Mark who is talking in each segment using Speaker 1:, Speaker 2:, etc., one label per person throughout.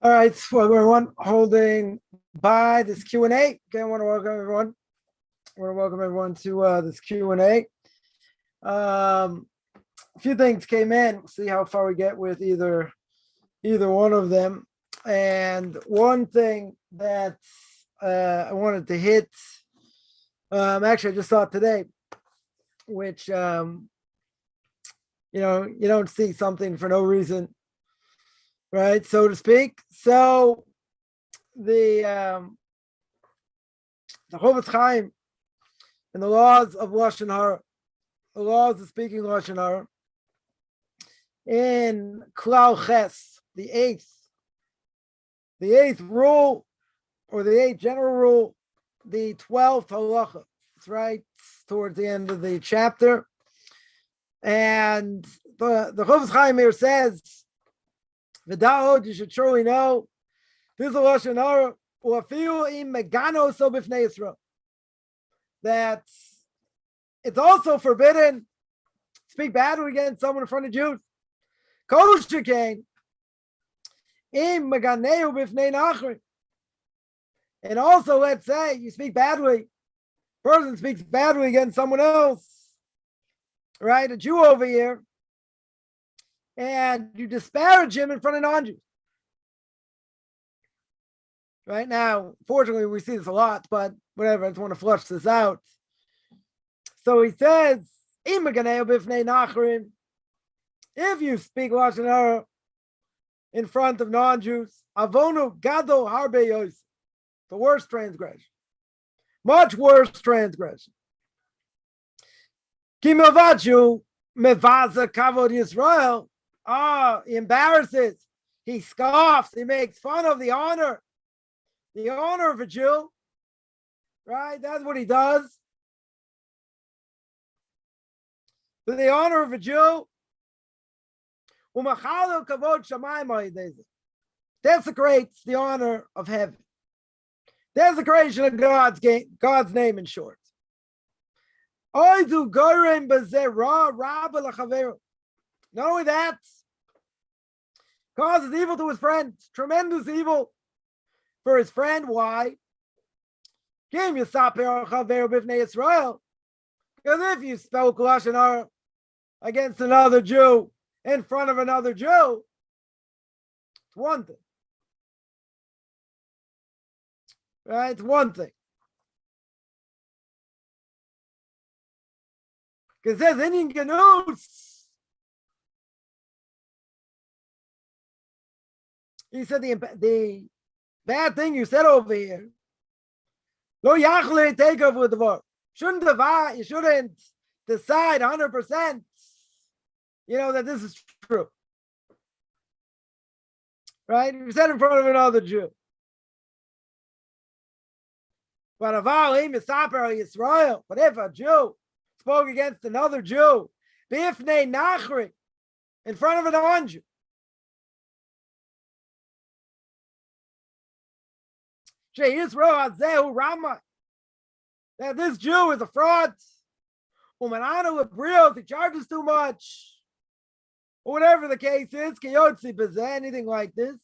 Speaker 1: All right, so everyone holding by this Q&A. Again, I want to welcome everyone. To this Q&A. A few things came in. We'll see how far we get with either one of them. And one thing that I wanted to hit, actually I just saw it today, which you don't see something for no reason, right, so to speak. So the Chofetz Chaim and the laws of Lashon Hara, the laws of speaking Lashon Hara, in Klal Ches, the eighth rule, or the eighth general rule, the 12th halacha. It's right towards the end of the chapter. And the Chofetz Chaim here says, V'da'od, you should surely know, this is Lashon Hara, u'afilu im megano so b'fnei Yisrael, that it's also forbidden to speak badly against someone in front of Jews. Kol shekain im meganeu b'fnei nachrim. And also, let's say you speak badly, person speaks badly against someone else, right, a Jew over here, and you disparage him in front of non-Jews. Right now, fortunately, we see this a lot, but whatever, I just want to flush this out. So he says, if you speak Lashon Hara in front of non-Jews, avonu gado harbe yos, the worst transgression, much worse transgression. Ki mevachu mevaza kavod Yisrael. He embarrasses, he scoffs, he makes fun of the honor of a Jew, right? That's what he does. For the honor of a Jew, desecrates the honor of heaven. Desecration of God's name, in short. Not only that, causes evil to his friend, tremendous evil for his friend. Why? Because if you spoke Lashon Hara against another Jew in front of another Jew, it's one thing. Right? It's one thing. Because it says, in Genus, he said the bad thing you said over here, lo yachle take over the word. You shouldn't decide 100%, that this is true. Right? You said in front of another Jew. But if a Jew spoke against another Jew, bifnei nachri, in front of a non-Jew, that this Jew is a fraud, he charges too much, or whatever the case is, anything like this.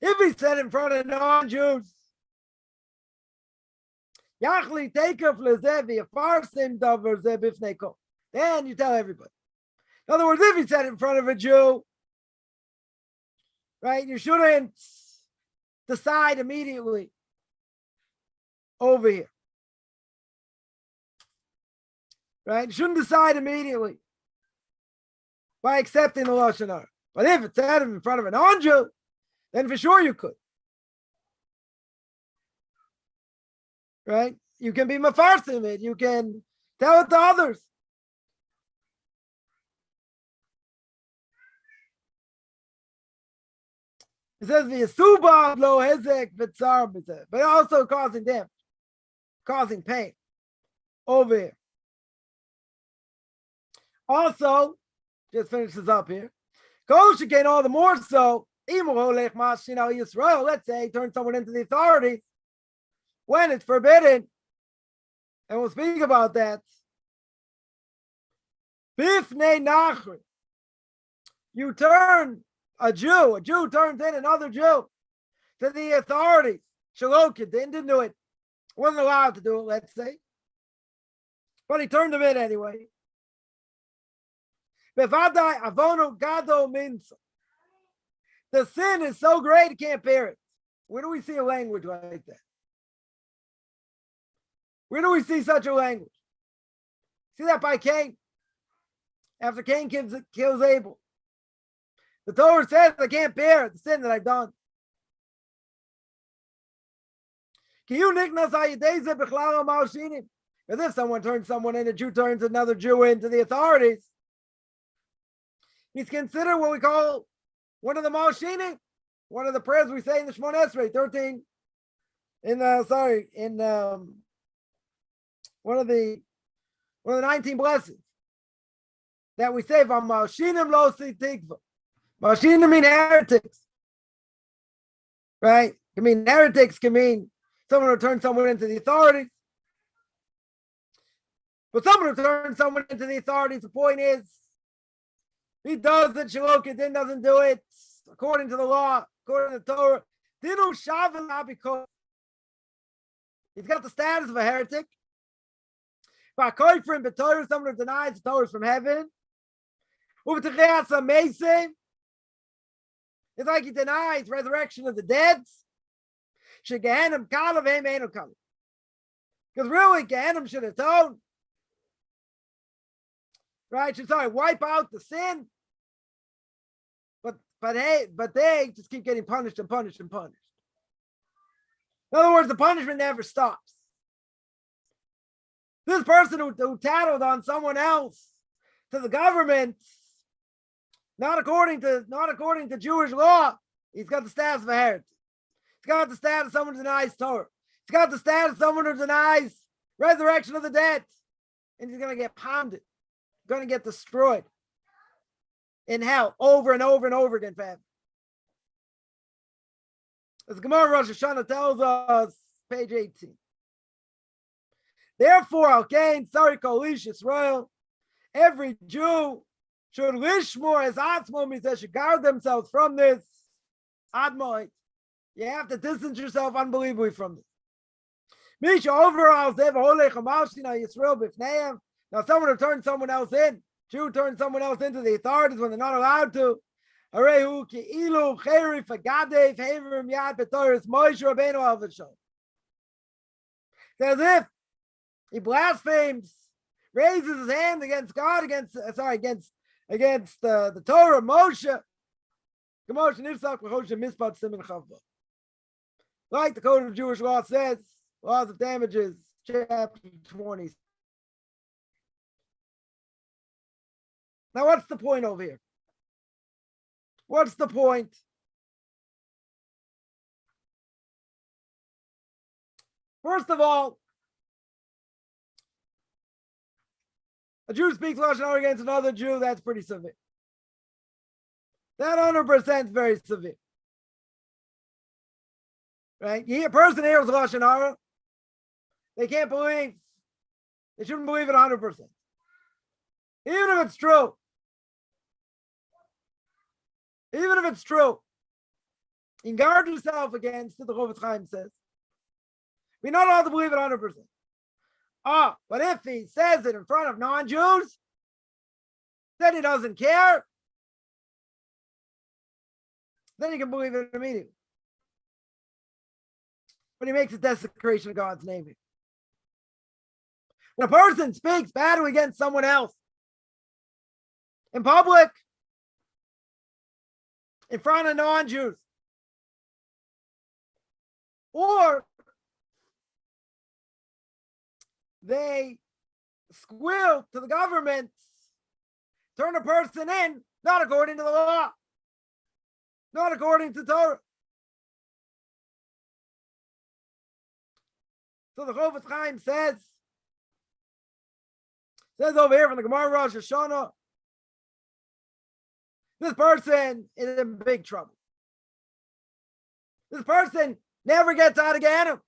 Speaker 1: If he said in front of non-Jews, then you tell everybody. In other words, if he said in front of a Jew, right, you shouldn't decide immediately over here. Right? You shouldn't decide immediately by accepting the Lashon Hara. But if it's said in front of a non-Jew, then for sure you could. Right? You can be mefarsim it. You can tell it to others. It says the Yasuba lo hezek v'tzar b'zeh, but also causing damage, causing pain over here. Also, just finish this up here. Kol shekain, all the more so, Yisrael, let's say, turn someone into the authority when it's forbidden, and we'll speak about that. Bifnei nachri, you turn a Jew turns in another Jew to the authorities. Shaloka didn't do it. Wasn't allowed to do it, let's say. But he turned him in anyway. Bevadai avono gado means the sin is so great he can't bear it. Where do we see a language like that? Where do we see such a language? See that by Cain? After Cain kills Abel. The Torah says, I can't bear the sin that I've done. As if someone turns someone in, a Jew turns another Jew into the authorities. He's considered what we call one of the Malshini, one of the prayers we say in the Shemon Esrei, 13, one of the 19 blessings that we say from Malshinim lo si tikva. Malshinim mean heretics, right? Can mean heretics, can mean someone who turns someone into the authorities. But someone who turns someone into the authorities, the point is, he does it, Shalokidin doesn't do it, according to the law, according to the Torah. Dinu Shavila, because he's got the status of a heretic. Someone who denies the Torah is from heaven. It's like he denies resurrection of the dead. Because really, Gehenna should atone. Right? Should wipe out the sin. But they just keep getting punished and punished and punished. In other words, the punishment never stops. This person who tattled on someone else to the government, not according to Jewish law, he's got the status of a heretic. He's got the status of someone who denies Torah. He's got the status of someone who denies resurrection of the dead. And he's going to get pounded, going to get destroyed in hell over and over and over again forever. As Gemara Rosh Hashanah tells us, page 18. Therefore, Alkain, Sari Kolish Israel, every Jew should lishmor as Atzmo, they should guard themselves from this. Admoit. You have to distance yourself unbelievably from this. Misha overall, now someone who turns someone else in, Jew turns someone else into the authorities when they're not allowed to. As if he blasphemes, raises his hand against God, against the Torah, Moshe. Like the Code of Jewish Law says, Laws of Damages, chapter 20. Now, what's the point over here? What's the point? First of all, a Jew speaks Lashon Hara against another Jew, that's pretty severe. That 100% is very severe. Right? A person hears Lashon Hara, they can't believe, they shouldn't believe it 100%. Even if it's true. Even if it's true. You can guard yourself against it, the Chofetz Chaim says. We're not allowed to believe it 100%. But if he says it in front of non-Jews, then he doesn't care. Then you can believe it immediately. But he makes a desecration of God's name. When a person speaks badly against someone else in public, in front of non-Jews, or they squeal to the government, turn a person in, not according to the law, not according to Torah. So the Chofetz Chaim says over here from the Gemara Rosh Hashanah, this person is in big trouble. This person never gets out of Gehenna.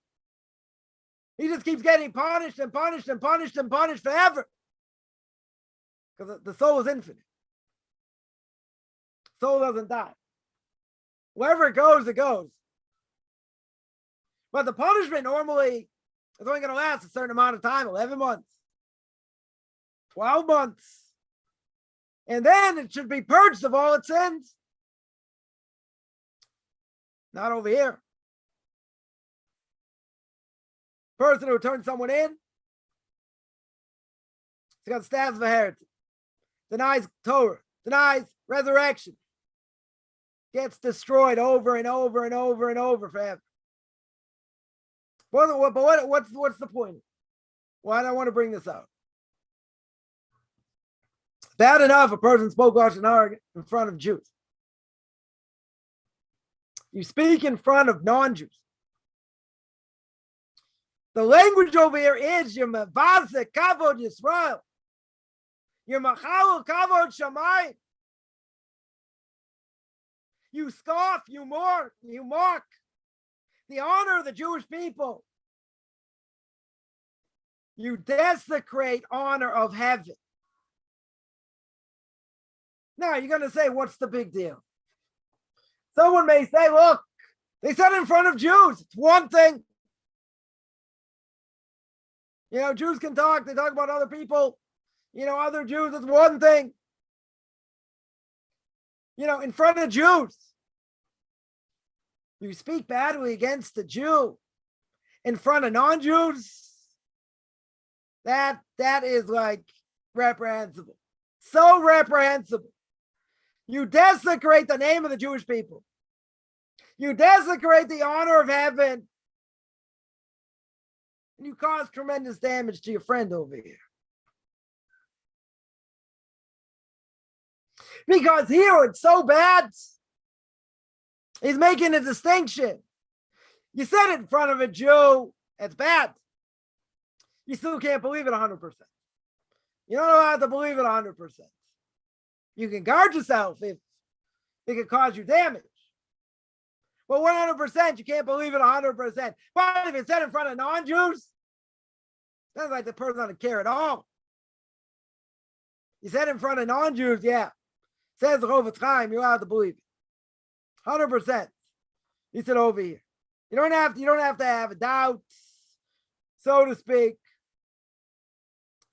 Speaker 1: He just keeps getting punished and punished and punished and punished forever. Because the soul is infinite. Soul doesn't die. Wherever it goes, it goes. But the punishment normally is only going to last a certain amount of time, 11 months, 12 months. And then it should be purged of all its sins. Not over here. Person who turns someone in, he's got status of a heretic, denies Torah, denies resurrection, gets destroyed over and over and over and over forever. What's the point? Why do I want to bring this out? Bad enough a person spoke Lashon Hara in front of Jews. You speak in front of non-Jews. The language over here is your mevazeh kavod Yisrael, your machalel kavod Shamayim. You scoff, you mock the honor of the Jewish people. You desecrate honor of heaven. Now you're going to say, what's the big deal? Someone may say, look, they said in front of Jews. It's one thing. You know, Jews can talk. They talk about other people. You know, other Jews, it's one thing. You know, in front of Jews. You speak badly against the Jew in front of non-Jews. That is like reprehensible. So reprehensible. You desecrate the name of the Jewish people. You desecrate the honor of heaven. And you cause tremendous damage to your friend over here. Because here it's so bad. He's making a distinction. You said it in front of a Jew, it's bad. You still can't believe it 100%. You don't know how to believe it 100%. You can guard yourself if it could cause you damage. But 100%, you can't believe it 100%. But if it's said in front of non-Jews, sounds like the person doesn't care at all. You said in front of non-Jews, yeah. Says the Orthodox time, you're allowed to believe it. 100%. He said over here. You don't have to have a doubt, so to speak.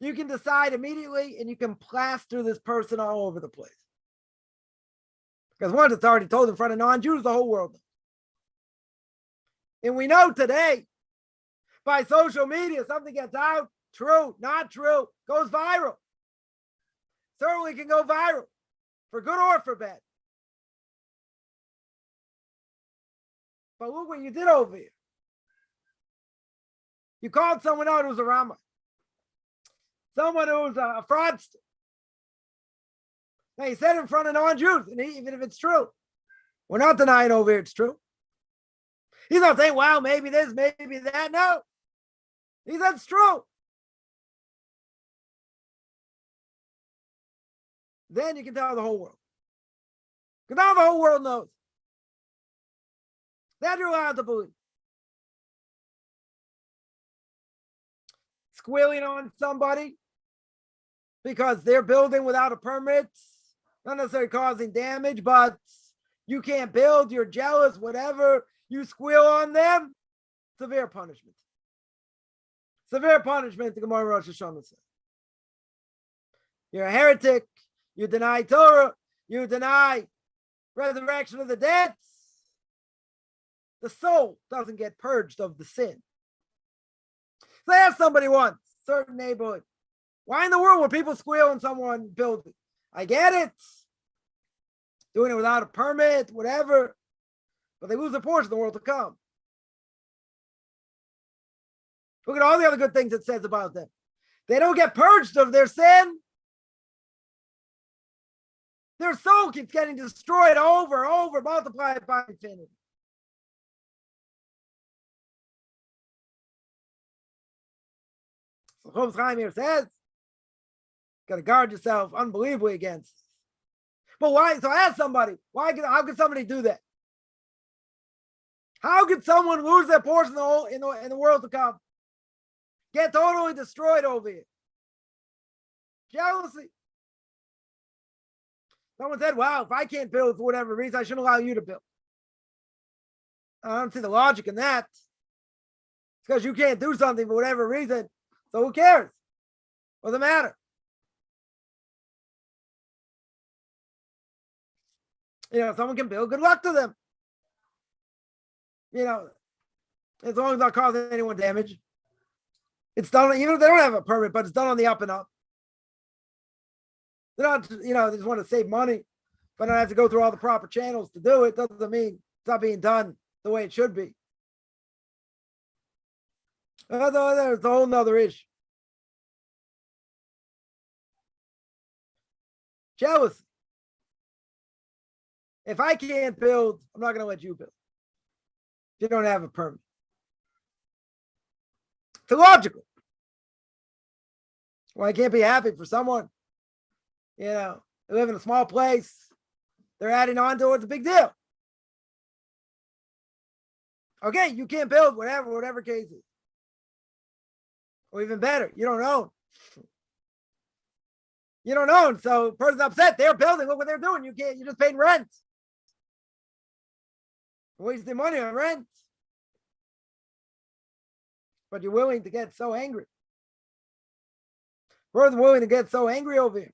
Speaker 1: You can decide immediately and you can plaster this person all over the place. Because once it's already told in front of non-Jews, the whole world knows. And we know today, by social media, something gets out, true, not true, goes viral. Certainly can go viral, for good or for bad. But look what you did over here. You called someone out who's a Rama. Someone who's a fraudster. Now, he said in front of non-Jews, and even if it's true, we're not denying over here it's true. He's not saying, wow, maybe this, maybe that. No. He said it's true. Then you can tell the whole world. Because now the whole world knows. That you're allowed to believe. Squealing on somebody because they're building without a permit, not necessarily causing damage, but you can't build, you're jealous, whatever, you squeal on them, severe punishment. Severe punishment, the Gemara Rosh Hashanah says. You're a heretic, you deny Torah, you deny resurrection of the dead. The soul doesn't get purged of the sin. So I asked somebody once, certain neighborhood, why in the world would people squeal on someone building? I get it. Doing it without a permit, whatever. But they lose a portion of the world to come. Look at all the other good things it says about them. They don't get purged of their sin. Their soul keeps getting destroyed over, multiplied by infinity. So Chofetz Chaim here says, got to guard yourself unbelievably against. But why? So I asked somebody, how could somebody do that? How could someone lose their portion in the world to come? Get totally destroyed over here. Jealousy. Someone said, wow, if I can't build for whatever reason, I shouldn't allow you to build. I don't see the logic in that. It's because you can't do something for whatever reason. So who cares? What does it matter? Someone can build, good luck to them. As long as it's not causing anyone damage. It's done, even if they don't have a permit, but it's done on the up and up. They're not, they just want to save money, but don't have to go through all the proper channels to do it. Doesn't mean it's not being done the way it should be. There's a whole nother issue. Jealousy. If I can't build, I'm not going to let you build. If you don't have a permit. It's illogical. Well, I can't be happy for someone. They live in a small place. They're adding on to it. It's a big deal. Okay, you can't build, whatever case is. Or even better, you don't own. You don't own, so the person's upset. They're building. Look what they're doing. You're just paying rent. Wasting money on rent. But you're willing to get so angry. Person's willing to get so angry over here.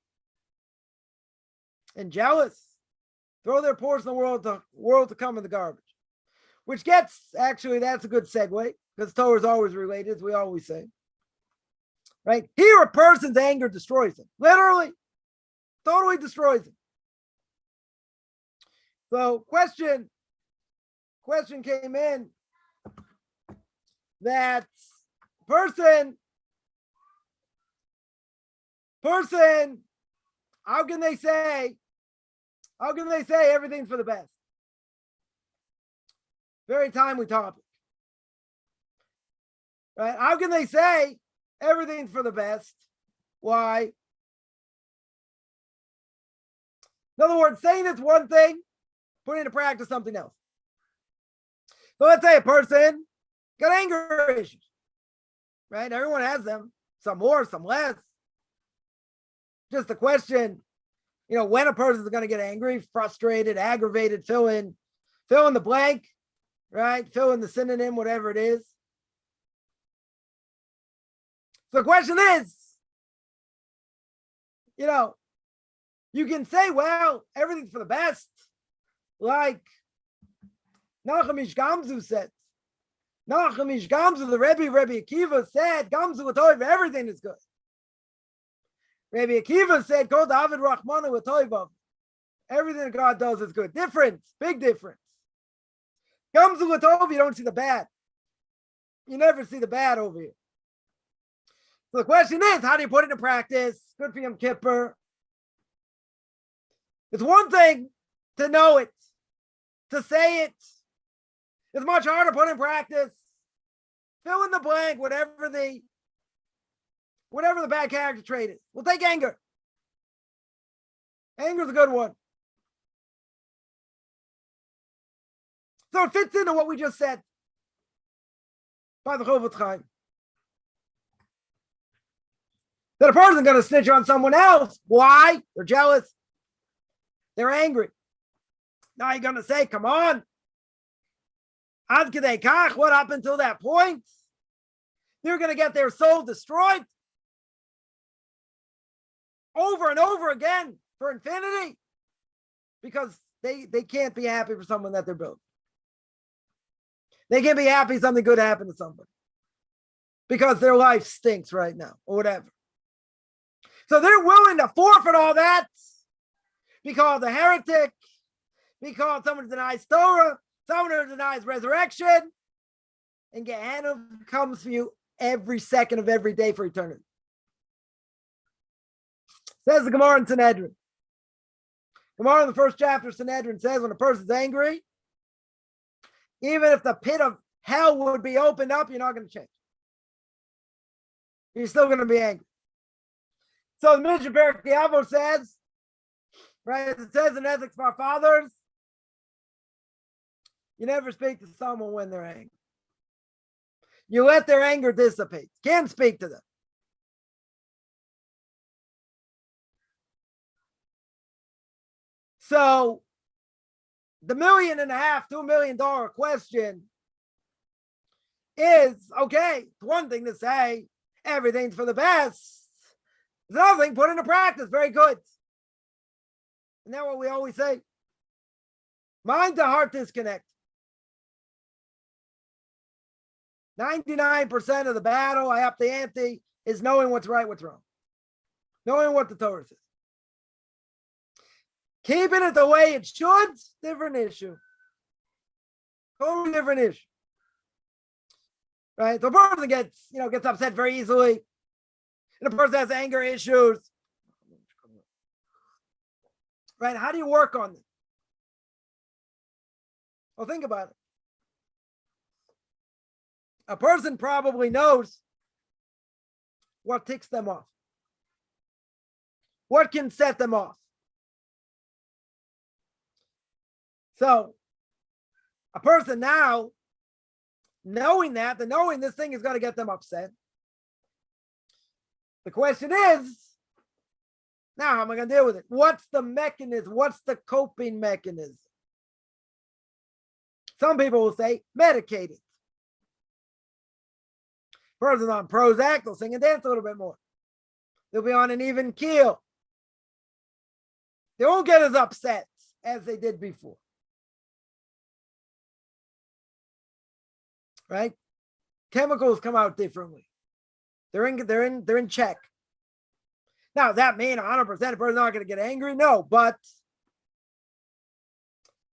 Speaker 1: And jealous. Throw their portion of the world to come in the garbage. Which gets, actually, that's a good segue, because Torah is always related, as we always say. Right? Here, a person's anger destroys him. Literally. Totally destroys him. So, question came in that person, how can they say everything's for the best? Very timely topic. Right? How can they say everything's for the best? Why? In other words, saying it's one thing, putting into practice something else. So let's say a person got anger issues, right? Everyone has them, some more, some less. Just the question, when a person is going to get angry, frustrated, aggravated, fill in the blank, right? Fill in the synonym, whatever it is. So the question is, you can say, well, everything's for the best, like Nachum Ish Gamzu said. Nachum Ish Gamzu, the Rebbe Akiva said, Gamzu L'Toiv, everything is good. Rebbe Akiva said, Kol David Rachmana L'Toivav. Everything that God does is good. Difference, big difference. Gamzu L'Tov, you don't see the bad. You never see the bad over here. So the question is, how do you put it into practice? Good for Yom Kippur. It's one thing to know it, to say it. It's much harder to put in practice. Fill in the blank, whatever the bad character trait is. We'll take anger. Anger is a good one. So it fits into what we just said by the Chofetz Chaim. That a person's going to snitch on someone else. Why? They're jealous. They're angry. Now you're going to say, come on. Ad kedei kach, what up until that point? They're going to get their soul destroyed over and over again for infinity because they can't be happy for someone that they're building. They can't be happy something good happened to somebody because their life stinks right now or whatever. So they're willing to forfeit all that, be called a heretic, be called someone who denies Torah, someone who denies resurrection, and Gehenna comes for you every second of every day for eternity. Says the Gemara in Sanhedrin. Gemara in the first chapter of Sanhedrin says when a person's angry, even if the pit of hell would be opened up, you're not going to change. You're still going to be angry. So the Mishnah Perek Avos says, right, it says in Ethics of Our Fathers, you never speak to someone when they're angry. You let their anger dissipate. Can't speak to them. So the $1.5 million, $2 million question is, okay, it's one thing to say everything's for the best. It's another thing put into practice. Very good. Isn't that what we always say? Mind to heart disconnect. 99% of the battle, I up the ante, is knowing what's right, what's wrong. Knowing what the Torah says. Keeping it the way it should, different issue. Totally different issue. Right? The person gets upset very easily. And the person has anger issues. Right? How do you work on them? Well, think about it. A person probably knows what ticks them off. What can set them off? So, a person now, knowing this thing is going to get them upset. The question is, now how am I going to deal with it? What's the mechanism? What's the coping mechanism? Some people will say, medicate it. Person's on Prozac, they'll sing and dance a little bit more. They'll be on an even keel. They won't get as upset as they did before. Right? Chemicals come out differently. They're in check. Now, does that mean 100% the person's not going to get angry? No, but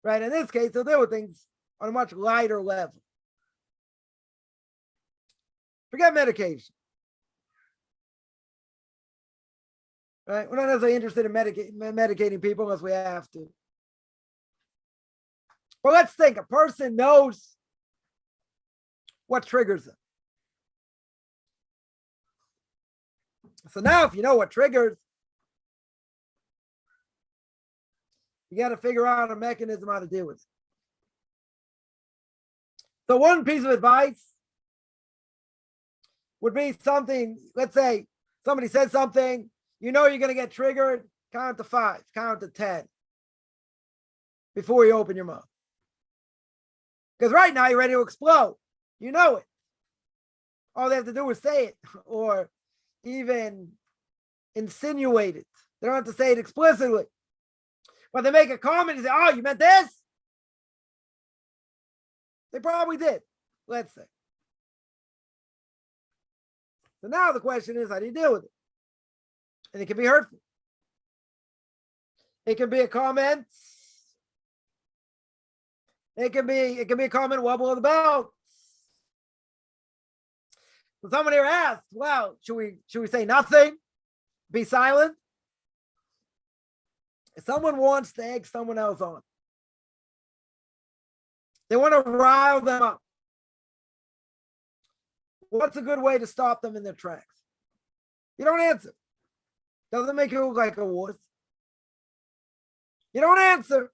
Speaker 1: right, in this case, they'll deal with things on a much lighter level. Forget medication. Right? We're not necessarily interested in medicating people unless we have to. But let's think. A person knows what triggers them. So now if you know what triggers, you got to figure out a mechanism how to deal with it. So one piece of advice would be something, let's say somebody said something, you know you're going to get triggered, count to 5, count to 10 before you open your mouth. Because right now you're ready to explode. You know it. All they have to do is say it or even insinuate it. They don't have to say it explicitly. But they make a comment and say, oh, you meant this? They probably did, let's say. So now the question is, how do you deal with it? And it can be hurtful. It can be a comment. It can be a comment, wobble of the belt. So someone here asked, well, should we say nothing? Be silent? If someone wants to egg someone else on, they want to rile them up, what's a good way to stop them in their tracks? You don't answer. Doesn't make you look like a wuss. You don't answer.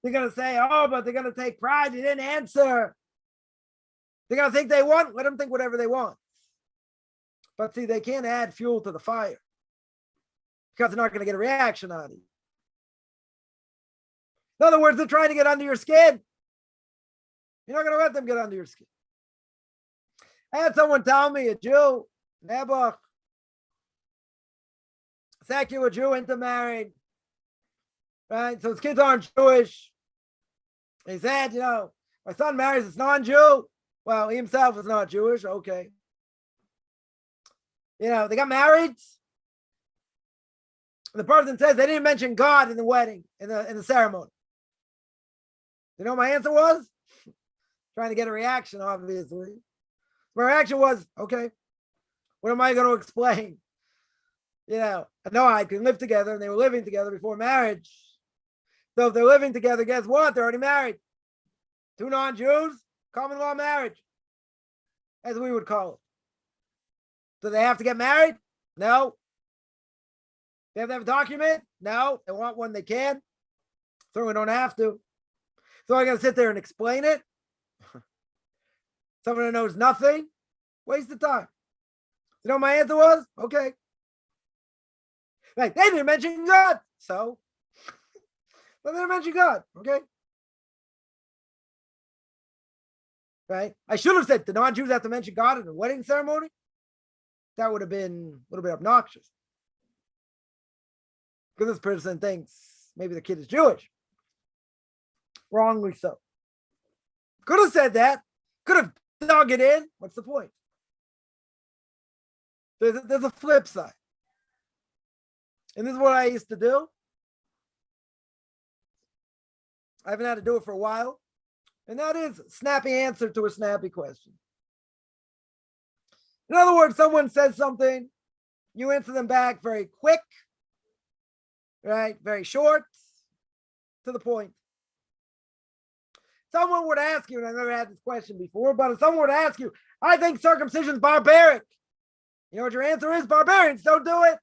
Speaker 1: They're going to say, oh, but they're going to take pride. You didn't answer. They're going to think they want. Let them think whatever they want. But see, they can't add fuel to the fire because they're not going to get a reaction out of you. In other words, they're trying to get under your skin. You're not going to let them get under your skin. I had someone tell me, a Jew, Nebuch, secular Jew, intermarried, right? So his kids aren't Jewish. He said, my son marries this non-Jew. Well, he himself is not Jewish. Okay. They got married. The person says they didn't mention God in the wedding, in the ceremony. You know what my answer was? Trying to get a reaction, obviously. My reaction was, okay, what am I going to explain? I know I can live together, and they were living together before marriage. So if they're living together, guess what? They're already married. 2 non-Jews, common law marriage, as we would call it. Do they have to get married? No. They have to have a document? No. They want one, they can. Certainly don't have to. So I got to sit there and explain it. Someone who knows nothing, waste of time. You know what my answer was? Okay. Like, they didn't mention God. So But they didn't mention God. Okay. Right? I should have said the non-Jews have to mention God in the wedding ceremony. That would have been a little bit obnoxious. Because this person thinks maybe the kid is Jewish. Wrongly so. Could have said that. Could have dug it in. What's the point? There's a flip side. And this is what I used to do. I haven't had to do it for a while. And that is a snappy answer to a snappy question. In other words, someone says something, you answer them back very quick, right? Very short, to the point. Someone would ask you, and I've never had this question before, but if someone would ask you, I think circumcision is barbaric. You know what your answer is? Barbarians don't do it.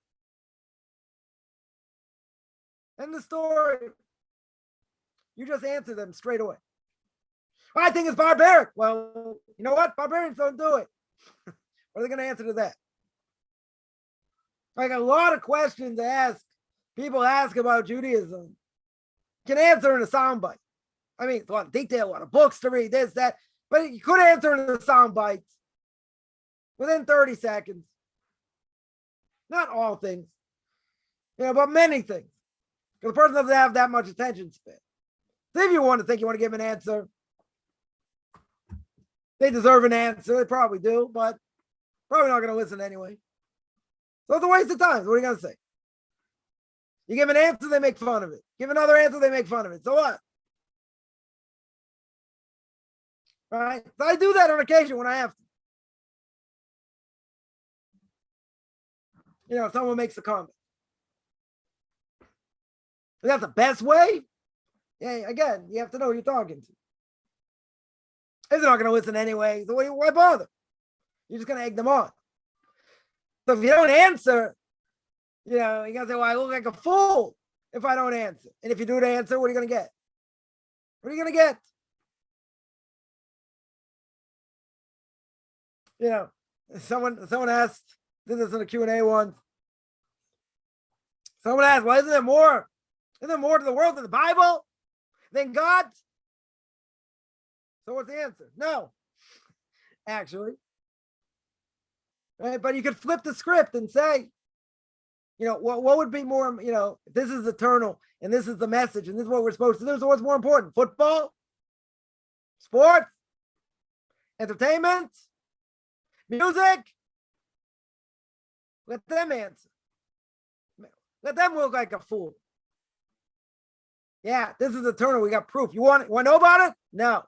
Speaker 1: End the story. You just answer them straight away. I think it's barbaric. Well, you know what? Barbarians don't do it. What are they going to answer to that? Like a lot of questions people ask about Judaism, you can answer in a soundbite. I mean, it's a lot of detail, a lot of books to read, this, that, but you could answer in a soundbite within 30 seconds. Not all things, but many things. Because the person doesn't have that much attention span. So if you want to give an answer, they deserve an answer. They probably do, but probably not going to listen anyway. So it's a waste of time. What are you going to say? You give an answer, they make fun of it. Give another answer, they make fun of it. So what? Right? So I do that on occasion when I have to. Someone makes a comment. Is that the best way? Yeah, again, you have to know who you're talking to. If they're not going to listen anyway, so why bother? You're just going to egg them on. So if you don't answer, you're going to say, well, I look like a fool if I don't answer. And if you do answer, what are you going to get? What are you going to get? Someone asked, did this in a Q&A once. Someone asked, well, isn't there more to the world than the Bible? Than God? So what's the answer? No, actually. Right? But you could flip the script and say, what would be more, this is eternal and this is the message and this is what we're supposed to do. So what's more important? Football? Sports? Entertainment? Music? Let them answer. Let them look like a fool. Yeah, this is eternal. We got proof. You want to know about it? No.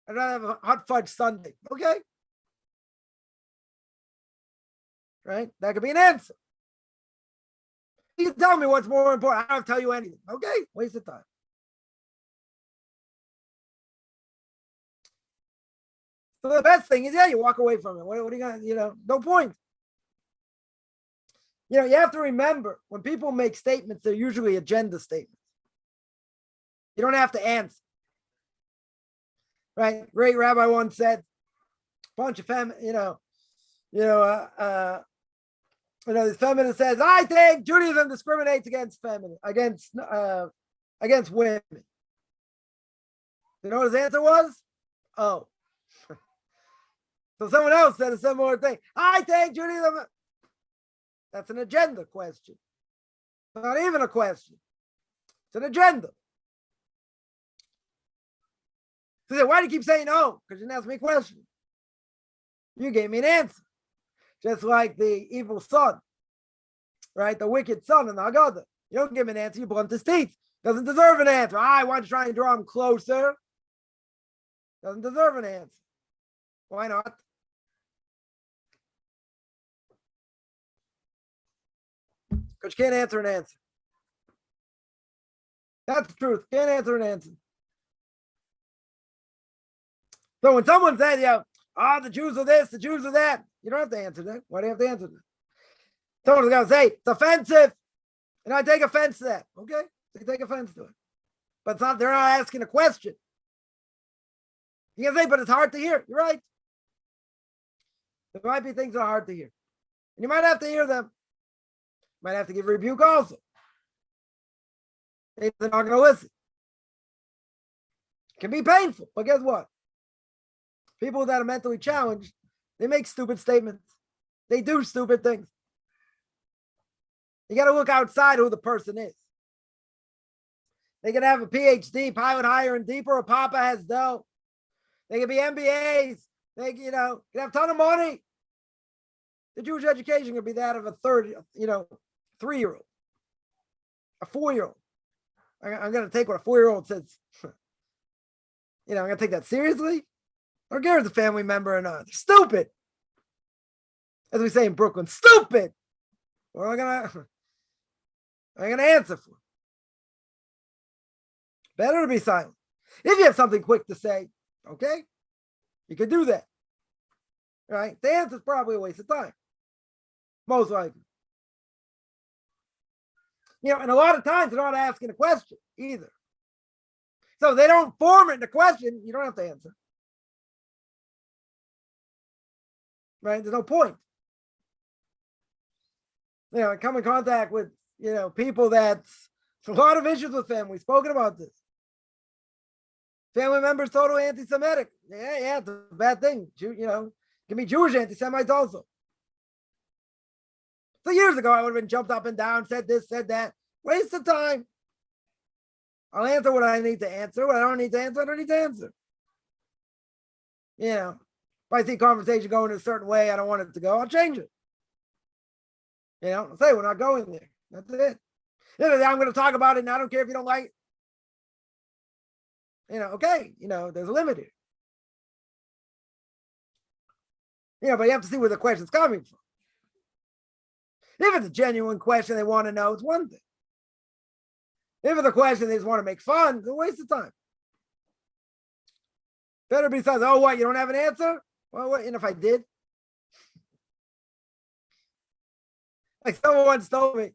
Speaker 1: I'd rather have a hot fudge sundae. Okay. Right? That could be an answer. You can tell me what's more important. I don't tell you anything. Okay? Waste of time. So the best thing is, you walk away from it. What are you going to, no point. You have to remember, when people make statements, they're usually agenda statements. You don't have to answer. Right? Great rabbi once said, a bunch of this feminist says, I think Judaism discriminates against women. You know what his answer was? Oh. So someone else said a similar thing. I think Judaism. That's an agenda question. Not even a question. It's an agenda. So why do you keep saying no? Because you didn't ask me a question. You gave me an answer. Just like the evil son, right? The wicked son in the Haggadah. You don't give him an answer, you blunt his teeth. Doesn't deserve an answer. I want to try and draw him closer. Doesn't deserve an answer. Why not? Because you can't answer an answer. That's the truth. Can't answer an answer. So when someone says, the Jews are this, the Jews are that, you don't have to answer that. Why do you have to answer that? Someone's going to say, it's offensive, and I take offense to that. Okay, they take offense to it. But they're not asking a question. You can say, but it's hard to hear. You're right. There might be things that are hard to hear. And you might have to hear them. Might have to give rebuke also. they're not going to listen. It can be painful, but guess what? People that are mentally challenged, they make stupid statements. They do stupid things. You got to look outside who the person is. They can have a PhD, pilot higher and deeper, or Papa has dough. They can be MBAs. They, can have a ton of money. The Jewish education could be that of a 3-year-old, a 4-year-old. I'm going to take what a 4-year-old says. I'm going to take that seriously? Or care if it's a family member or not. They're stupid. As we say in Brooklyn, stupid. What am I going to answer for? Better to be silent. If you have something quick to say, okay, you can do that. Right? The answer is probably a waste of time. Most likely. And a lot of times they're not asking a question either. So they don't form it in a question, you don't have to answer. Right? There's no point. I come in contact with, people that's a lot of issues with family. We've spoken about this. Family members totally anti-Semitic. Yeah, it's a bad thing. Can be Jewish anti-Semites also. So years ago, I would have been jumped up and down, said this, said that. Waste of time. I'll answer what I need to answer. What I don't need to answer, I don't need to answer. If I see conversation going in a certain way, I don't want it to go, I'll change it. I'll say we're not going there. That's it. I'm going to talk about it, and I don't care if you don't like it. Okay, there's a limit here. But you have to see where the question's coming from. If it's a genuine question they want to know, it's one thing. If it's a question they just want to make fun, it's a waste of time. Better be says, oh, what, you don't have an answer? Well, what, and if I did? Like someone once told me,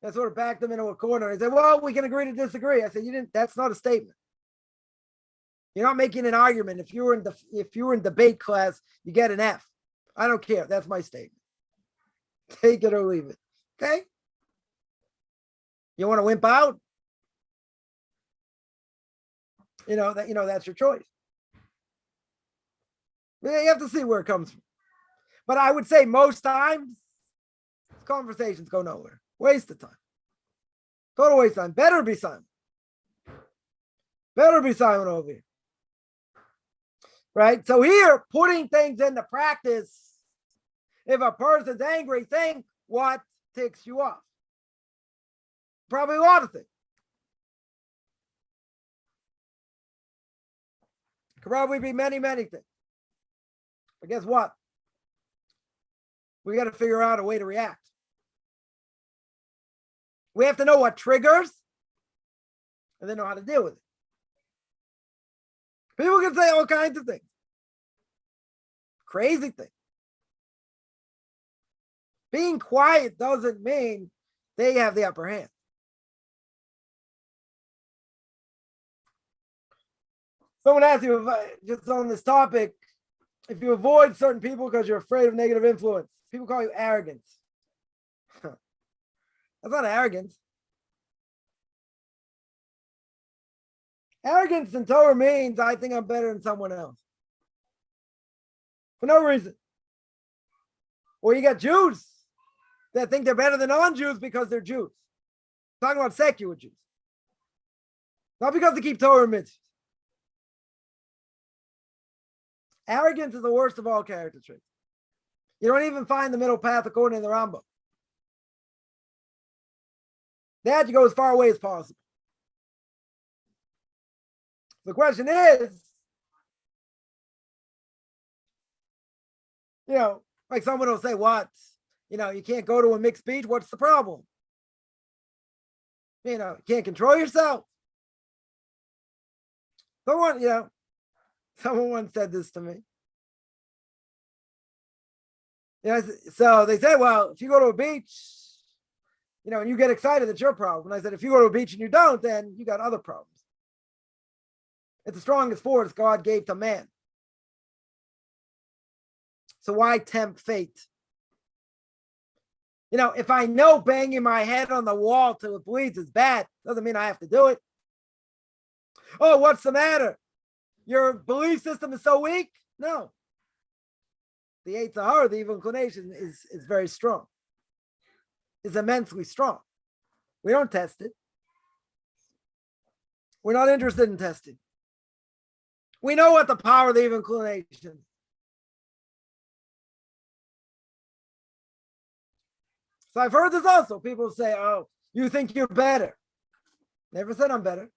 Speaker 1: I sort of backed them into a corner. He said, well, we can agree to disagree. I said, that's not a statement. You're not making an argument. If you were in debate class, you get an F. I don't care. That's my statement. Take it or leave it. Okay? You want to wimp out? That's your choice. You have to see where it comes from. But I would say most times, conversations go nowhere. Waste of time. Total waste of time. Better be silent. Better be silent over here. Right? So here, putting things into practice. If a person's angry, think what ticks you off. Probably a lot of things. Could probably be many, many things. But guess what? We got to figure out a way to react. We have to know what triggers and then know how to deal with it. People can say all kinds of things. Crazy things. Being quiet doesn't mean they have the upper hand. Someone asked you, just on this topic, if you avoid certain people because you're afraid of negative influence, people call you arrogant. That's not arrogance. Arrogance in Torah means I think I'm better than someone else. For no reason. Or you got Jews that think they're better than non-Jews because they're Jews. I'm talking about secular Jews. Not because they keep Torah mitzvahs. Arrogance is the worst of all character traits. You don't even find the middle path according to the Rambam. That you go as far away as possible. The question is, like someone will say, what? You can't go to a mixed beach. What's the problem? You can't control yourself. Someone once said this to me. So they said, well, if you go to a beach, and you get excited, it's your problem. And I said, if you go to a beach and you don't, then you got other problems. It's the strongest force God gave to man. So why tempt fate? If I know banging my head on the wall till it bleeds is bad, doesn't mean I have to do it. Oh, what's the matter? Your belief system is so weak? No. The Yetzer Hara, the evil inclination, is very strong. Is immensely strong. We don't test it. We're not interested in testing. We know what the power of the evil inclination is. So I've heard this also. People say, oh, you think you're better. Never said I'm better.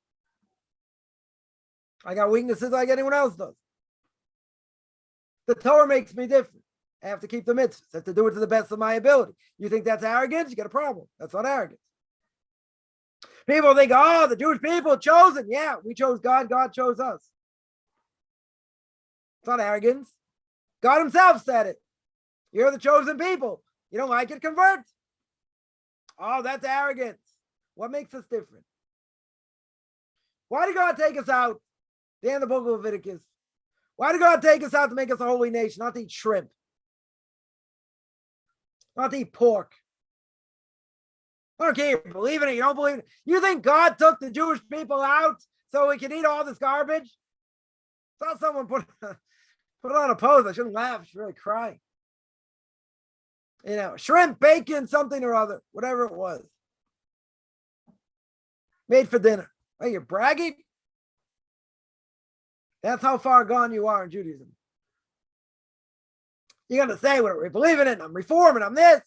Speaker 1: I got weaknesses like anyone else does. The Torah makes me different. I have to keep the mitzvahs. I have to do it to the best of my ability. You think that's arrogance? You got a problem. That's not arrogance. People think, oh, the Jewish people chosen. Yeah, we chose God. God chose us. It's not arrogance. God himself said it. You're the chosen people. You don't like it? Convert. Oh, that's arrogance. What makes us different? Why did God take us out? The end of the book of Leviticus. Why did God take us out to make us a holy nation? Not to eat shrimp. Not to eat pork. I don't care if you believe in it, you don't believe in it. You think God took the Jewish people out so we can eat all this garbage? I saw someone put on a pose. I shouldn't laugh. I should really cry. Shrimp, bacon, something or other, whatever it was. Made for dinner. Oh, you're bragging? That's how far gone you are in Judaism. You're going to say, well, we believe in it, I'm reforming, I'm this.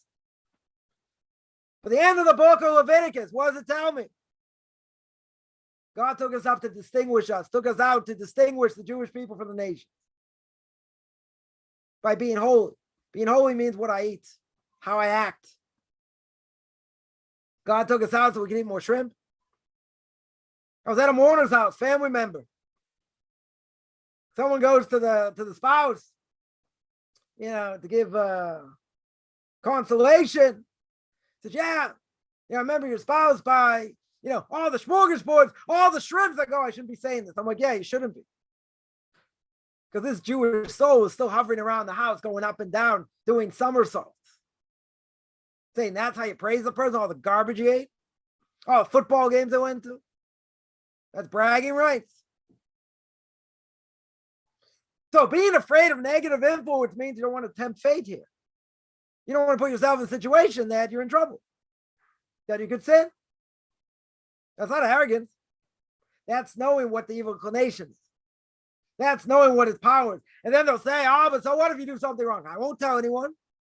Speaker 1: But the end of the book of Leviticus, what does it tell me? God took us up to distinguish us, took us out to distinguish the Jewish people from the nation. By being holy. Being holy means what I eat, how I act. God took us out so we can eat more shrimp. I was at a mourner's house, family member. Someone goes to the spouse, to give consolation. Says, yeah, I remember your spouse by, all the smorgasbords, all the shrimps. Like, oh, I shouldn't be saying this. I'm like, yeah, you shouldn't be. Because this Jewish soul is still hovering around the house, going up and down, doing somersaults. Saying that's how you praise the person, all the garbage you ate, all the football games they went to. That's bragging rights. So being afraid of negative influence means you don't want to tempt fate here. You don't want to put yourself in a situation that you're in trouble, that you could sin. That's not arrogance. That's knowing what the evil inclination is. That's knowing what his power is. And then they'll say, oh, but so what if you do something wrong? I won't tell anyone.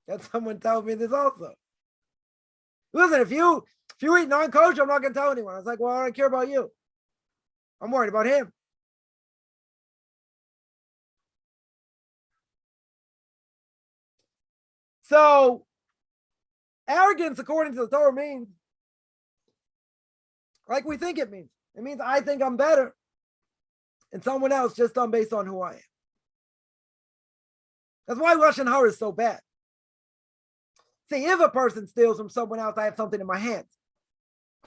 Speaker 1: That's someone tells me this also. Listen, if you eat non-kosher, I'm not going to tell anyone. I was like, well, I don't care about you. I'm worried about him. So, arrogance, according to the Torah, means like we think it means. It means I think I'm better and someone else just done based on who I am. That's why Lashon Hara is so bad. See, if a person steals from someone else, I have something in my hands.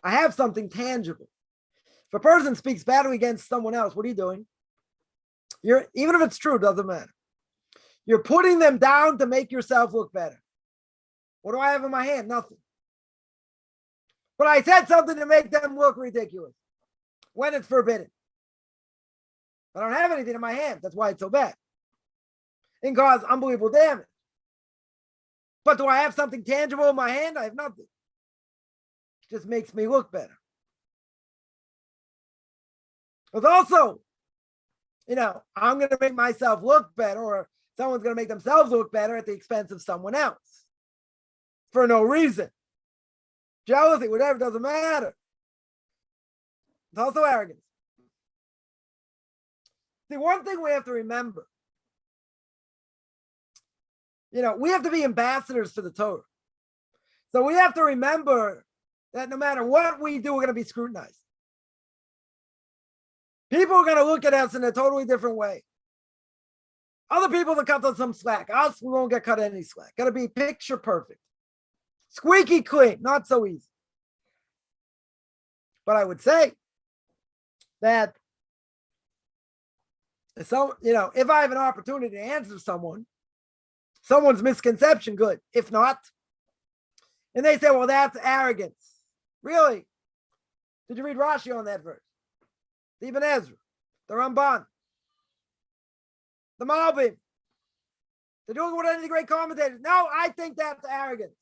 Speaker 1: I have something tangible. If a person speaks badly against someone else, what are you doing? Even if it's true, it doesn't matter. You're putting them down to make yourself look better. What do I have in my hand? Nothing. But I said something to make them look ridiculous when it's forbidden. I don't have anything in my hand. That's why it's so bad. It causes unbelievable damage. But do I have something tangible in my hand? I have nothing. It just makes me look better. But also, I'm going to make myself look better, or someone's going to make themselves look better at the expense of someone else for no reason. Jealousy, whatever, doesn't matter. It's also arrogance. See, one thing we have to remember, we have to be ambassadors for the Torah. So we have to remember that no matter what we do, we're going to be scrutinized. People are going to look at us in a totally different way. Other people will cut us some slack. Us, we won't get cut any slack. Got to be picture perfect. Squeaky clean, not so easy. But I would say that if I have an opportunity to answer someone's misconception, good. If not, And they say, well, that's arrogance. Really? Did you read Rashi on that verse? The Ibn Ezra, the Ramban, the Malbim. They're doing what any of the great commentators. No, I think that's arrogance.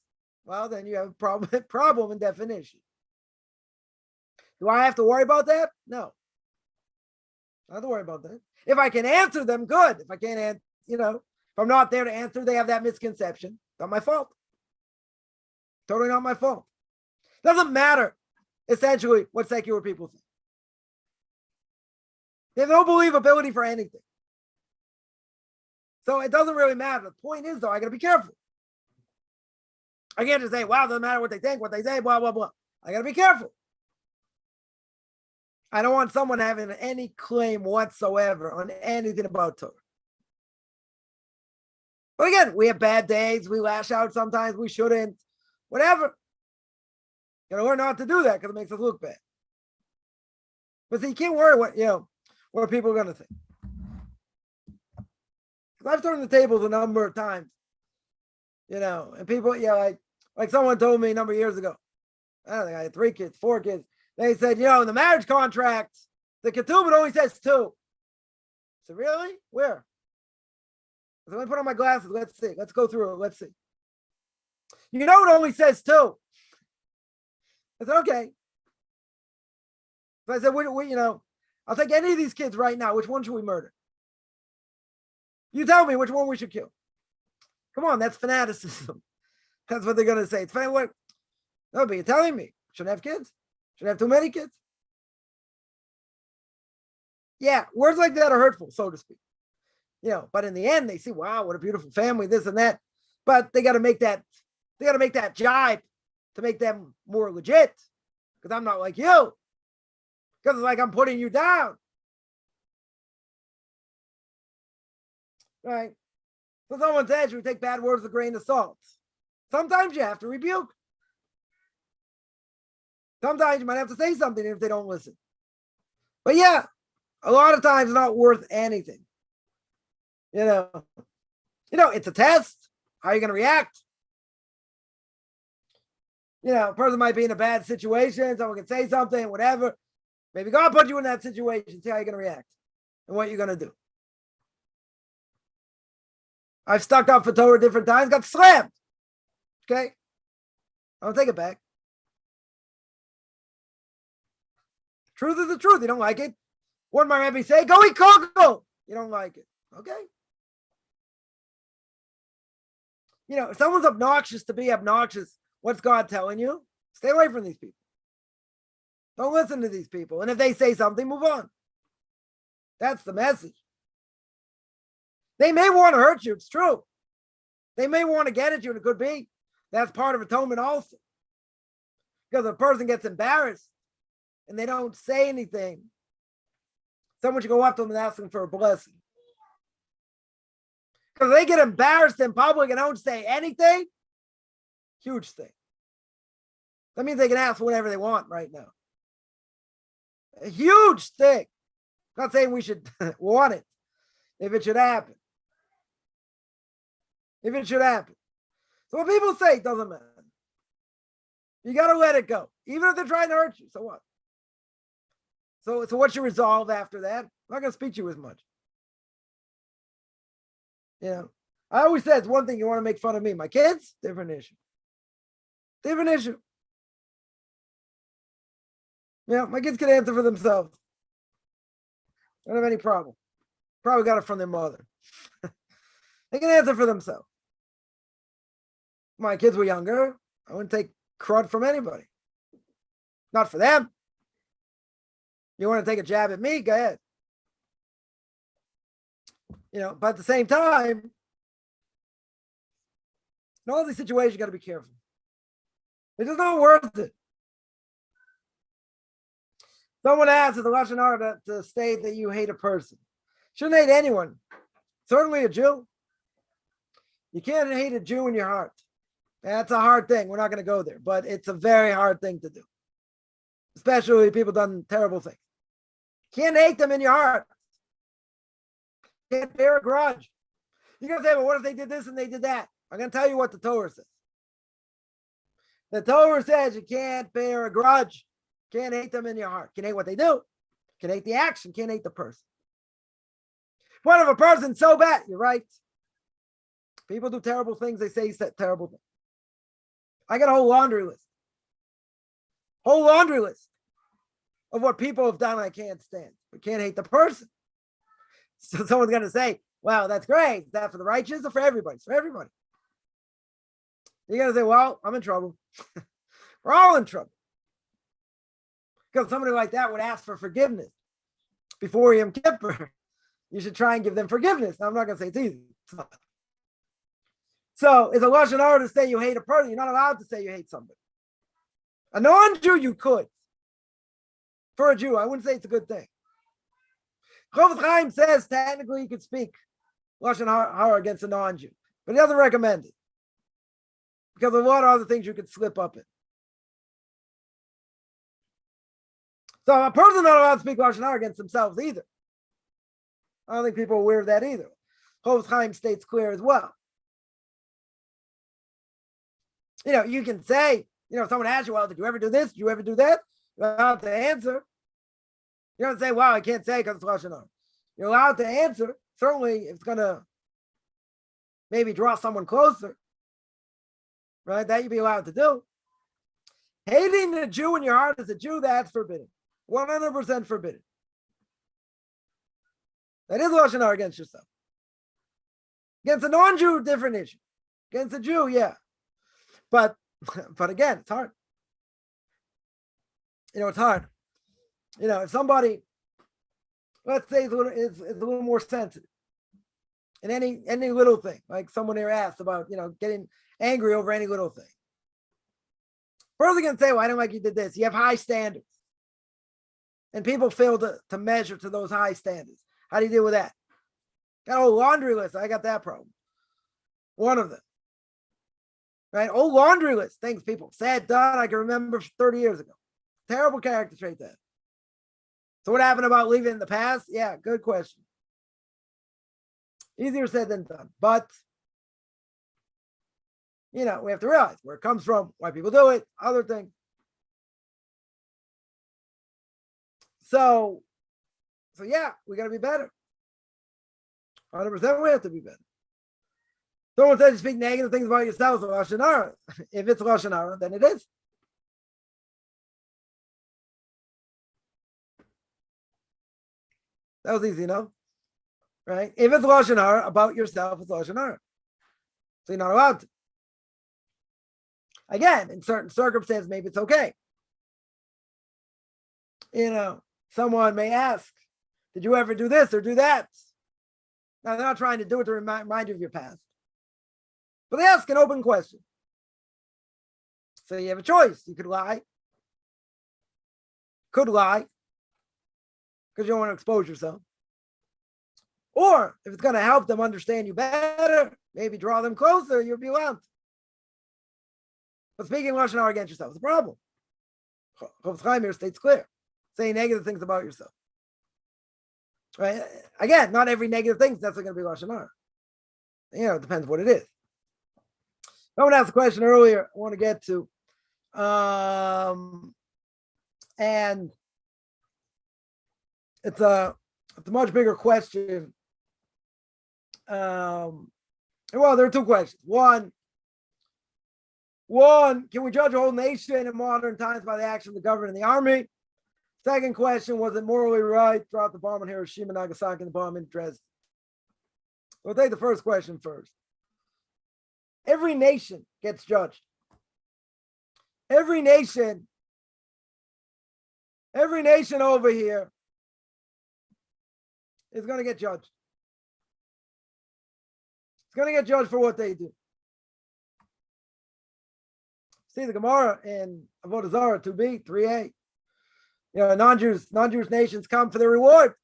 Speaker 1: Well, then you have a problem in definition. Do I have to worry about that? No. I don't have to worry about that. If I can answer them, good. If I can't, if I'm not there to answer, they have that misconception. Not my fault. Totally not my fault. Doesn't matter, essentially, what secular people think. They have no believability for anything. So it doesn't really matter. The point is, though, I got to be careful. I can't just say, wow, it doesn't matter what they think, what they say, blah, blah, blah. I got to be careful. I don't want someone having any claim whatsoever on anything about Torah. But again, we have bad days. We lash out sometimes. We shouldn't. Whatever. You got to learn not to do that because it makes us look bad. But see, you can't worry what people are going to think. I've turned the tables a number of times, and people, like someone told me a number of years ago. I don't think I had 3 kids, 4 kids. They said, in the marriage contract, the ketubah only says 2. I said, really? Where? I said, let me put on my glasses. Let's see. Let's go through it. Let's see. It only says 2. I said, okay. So I said, I'll take any of these kids right now. Which one should we murder? You tell me which one we should kill. Come on, that's fanaticism. That's what they're going to say. It's funny. What? No, but you're telling me. Shouldn't have kids. Shouldn't have too many kids. Yeah, words like that are hurtful, so to speak. But in the end, they see, wow, what a beautiful family, this and that. But they got to make that. They got to make that jibe to make them more legit. Because I'm not like you. Because it's like I'm putting you down. Right? So someone says we take bad words with a grain of salt. Sometimes you have to rebuke. Sometimes you might have to say something if they don't listen. But yeah, a lot of times it's not worth anything. It's a test. How are you going to react? A person might be in a bad situation. Someone can say something, whatever. Maybe God put you in that situation. See how you're going to react and what you're going to do. I've stuck up for Torah different times, got slammed. Okay? I'll take it back. Truth is the truth. You don't like it. What did my rabbi say? Go eat cocoa. You don't like it. Okay? If someone's obnoxious to be obnoxious, what's God telling you? Stay away from these people. Don't listen to these people. And if they say something, move on. That's the message. They may want to hurt you. It's true. They may want to get at you, and it could be. That's part of atonement also. Because if a person gets embarrassed and they don't say anything, someone should go up to them and ask them for a blessing. Because they get embarrassed in public and don't say anything, huge thing. That means they can ask for whatever they want right now. A huge thing. I'm not saying we should want it. If it should happen. If it should happen. So what people say doesn't matter. You got to let it go. Even if they're trying to hurt you. So what? So what's your resolve after that? I'm not going to speak to you as much. I always said it's one thing you want to make fun of me. My kids, different issue. Different issue. My kids can answer for themselves. I don't have any problem. Probably got it from their mother. They can answer for themselves. My kids were younger. I wouldn't take crud from anybody. Not for them. You want to take a jab at me? Go ahead. But at the same time, in all these situations, you got to be careful. It's just not worth it. Someone asked, is the Lashon Hara to state that you hate a person? Shouldn't hate anyone. Certainly a Jew. You can't hate a Jew in your heart. That's a hard thing. We're not going to go there, but it's a very hard thing to do. Especially people done terrible things. Can't hate them in your heart. Can't bear a grudge. You're going to say, well, what if they did this and they did that? I'm going to tell you what the Torah says. The Torah says you can't bear a grudge. Can't hate them in your heart. Can't hate what they do. Can't hate the action. Can't hate the person. What if a person's so bad? You're right. People do terrible things. They say terrible things. I got a whole laundry list. Of what people have done I can't stand. But can't hate the person. So someone's going to say, well, that's great. Is that for the righteous or for everybody? It's for everybody. You're going to say, well, I'm in trouble. We're all in trouble. Because somebody like that would ask for forgiveness before Yom Kippur. You should try and give them forgiveness. Now, I'm not going to say it's easy. It's not. So it's a Lashon Hara to say you hate a person. You're not allowed to say you hate somebody. A non-Jew, you could. For a Jew, I wouldn't say it's a good thing. Chofetz Chaim says technically you could speak Lashon Hara against a non-Jew, but he doesn't recommend it because of a lot of other things you could slip up in. So a person not allowed to speak Lashon Hara against themselves either. I don't think people are aware of that either. Chofetz Chaim states clear as well. You can say, if someone asks you, well, did you ever do this? Did you ever do that? You're allowed to answer. You don't say, well, I can't say because it's Lashon Hara. You're allowed to answer. Certainly, if it's going to maybe draw someone closer, right? That you'd be allowed to do. Hating a Jew in your heart as a Jew, that's forbidden. 100% forbidden. That is Lashon Hara against yourself. Against a non-Jew, different issue. Against a Jew, yeah. But again, it's hard. It's hard. If somebody, let's say, is a little more sensitive in any little thing, like someone here asked about, getting angry over any little thing. Person can say, well, I don't like you did this. You have high standards. And people fail to measure to those high standards. How do you deal with that? Got a whole laundry list. I got that problem. One of them. Right? Old laundry list. Things people said, done, I can remember 30 years ago. Terrible character trait that. So what happened about leaving in the past? Yeah, good question. Easier said than done. But, we have to realize where it comes from, why people do it, other things. So yeah, we got to be better. 100% we have to be better. Someone says you speak negative things about yourself, so Lashon Hara. If it's Lashon Hara, then it is. That was easy, right? If it's Lashon Hara about yourself, it's Lashon Hara. So you're not allowed to. Again, in certain circumstances, maybe it's okay. Someone may ask, did you ever do this or do that? Now, they're not trying to do it to remind you of your past. But they ask an open question. So you have a choice. You could lie. Because you don't want to expose yourself. Or if it's going to help them understand you better, maybe draw them closer, you'll be allowed. But speaking Lashon Hara against yourself is a problem. Chofetz Chaim here states clear. Saying negative things about yourself. Right? Again, not every negative thing is necessarily going to be Lashon Hara. It depends what it is. Someone asked a question earlier I want to get to. And it's a much bigger question. Well, there are two questions. One, can we judge a whole nation in modern times by the action of the government and the army? Second question, was it morally right to drop the bomb on Hiroshima, Nagasaki, and the bomb in Dresden? We'll take the first question first. Every nation gets judged. Every nation over here is going to get judged. It's going to get judged for what they do. See the Gemara in Avodah Zarah 2b, 3a. Non-Jewish nations come for their reward.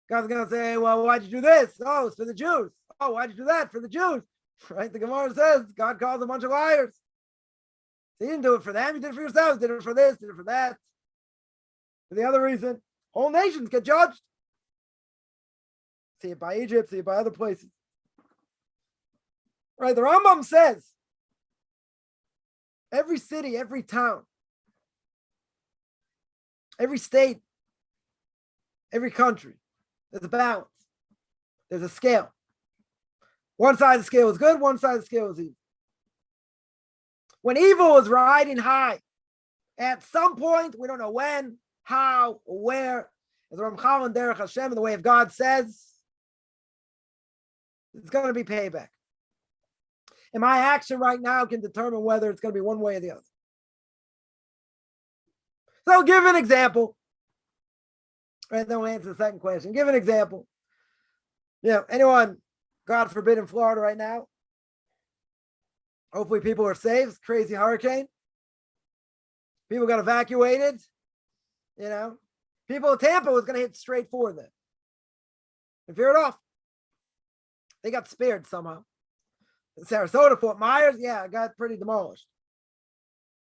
Speaker 1: God's going to say, well, why'd you do this? Oh, it's for the Jews. Oh, why'd you do that? For the Jews. Right? The Gemara says God calls a bunch of liars. So you didn't do it for them. You did it for yourselves. Did it for this, did it for that. For the other reason, whole nations get judged. See it by Egypt, see it by other places. Right? The Rambam says Every city, every town, every state, every country, there's a balance. There's a scale. One side of the scale is good, one side of the scale is evil. When evil is riding high, at some point, we don't know when, how, or where, as Ramchal and Derech Hashem, in the way of God says, it's going to be payback. And my action right now can determine whether it's going to be one way or the other. So I'll give an example. Right, then we'll answer the second question. Give an example. Anyone, God forbid, in Florida right now? Hopefully people are safe. Crazy hurricane. People got evacuated. People in Tampa was going to hit straight for them. And veered off. They got spared somehow. Sarasota, Fort Myers, got pretty demolished.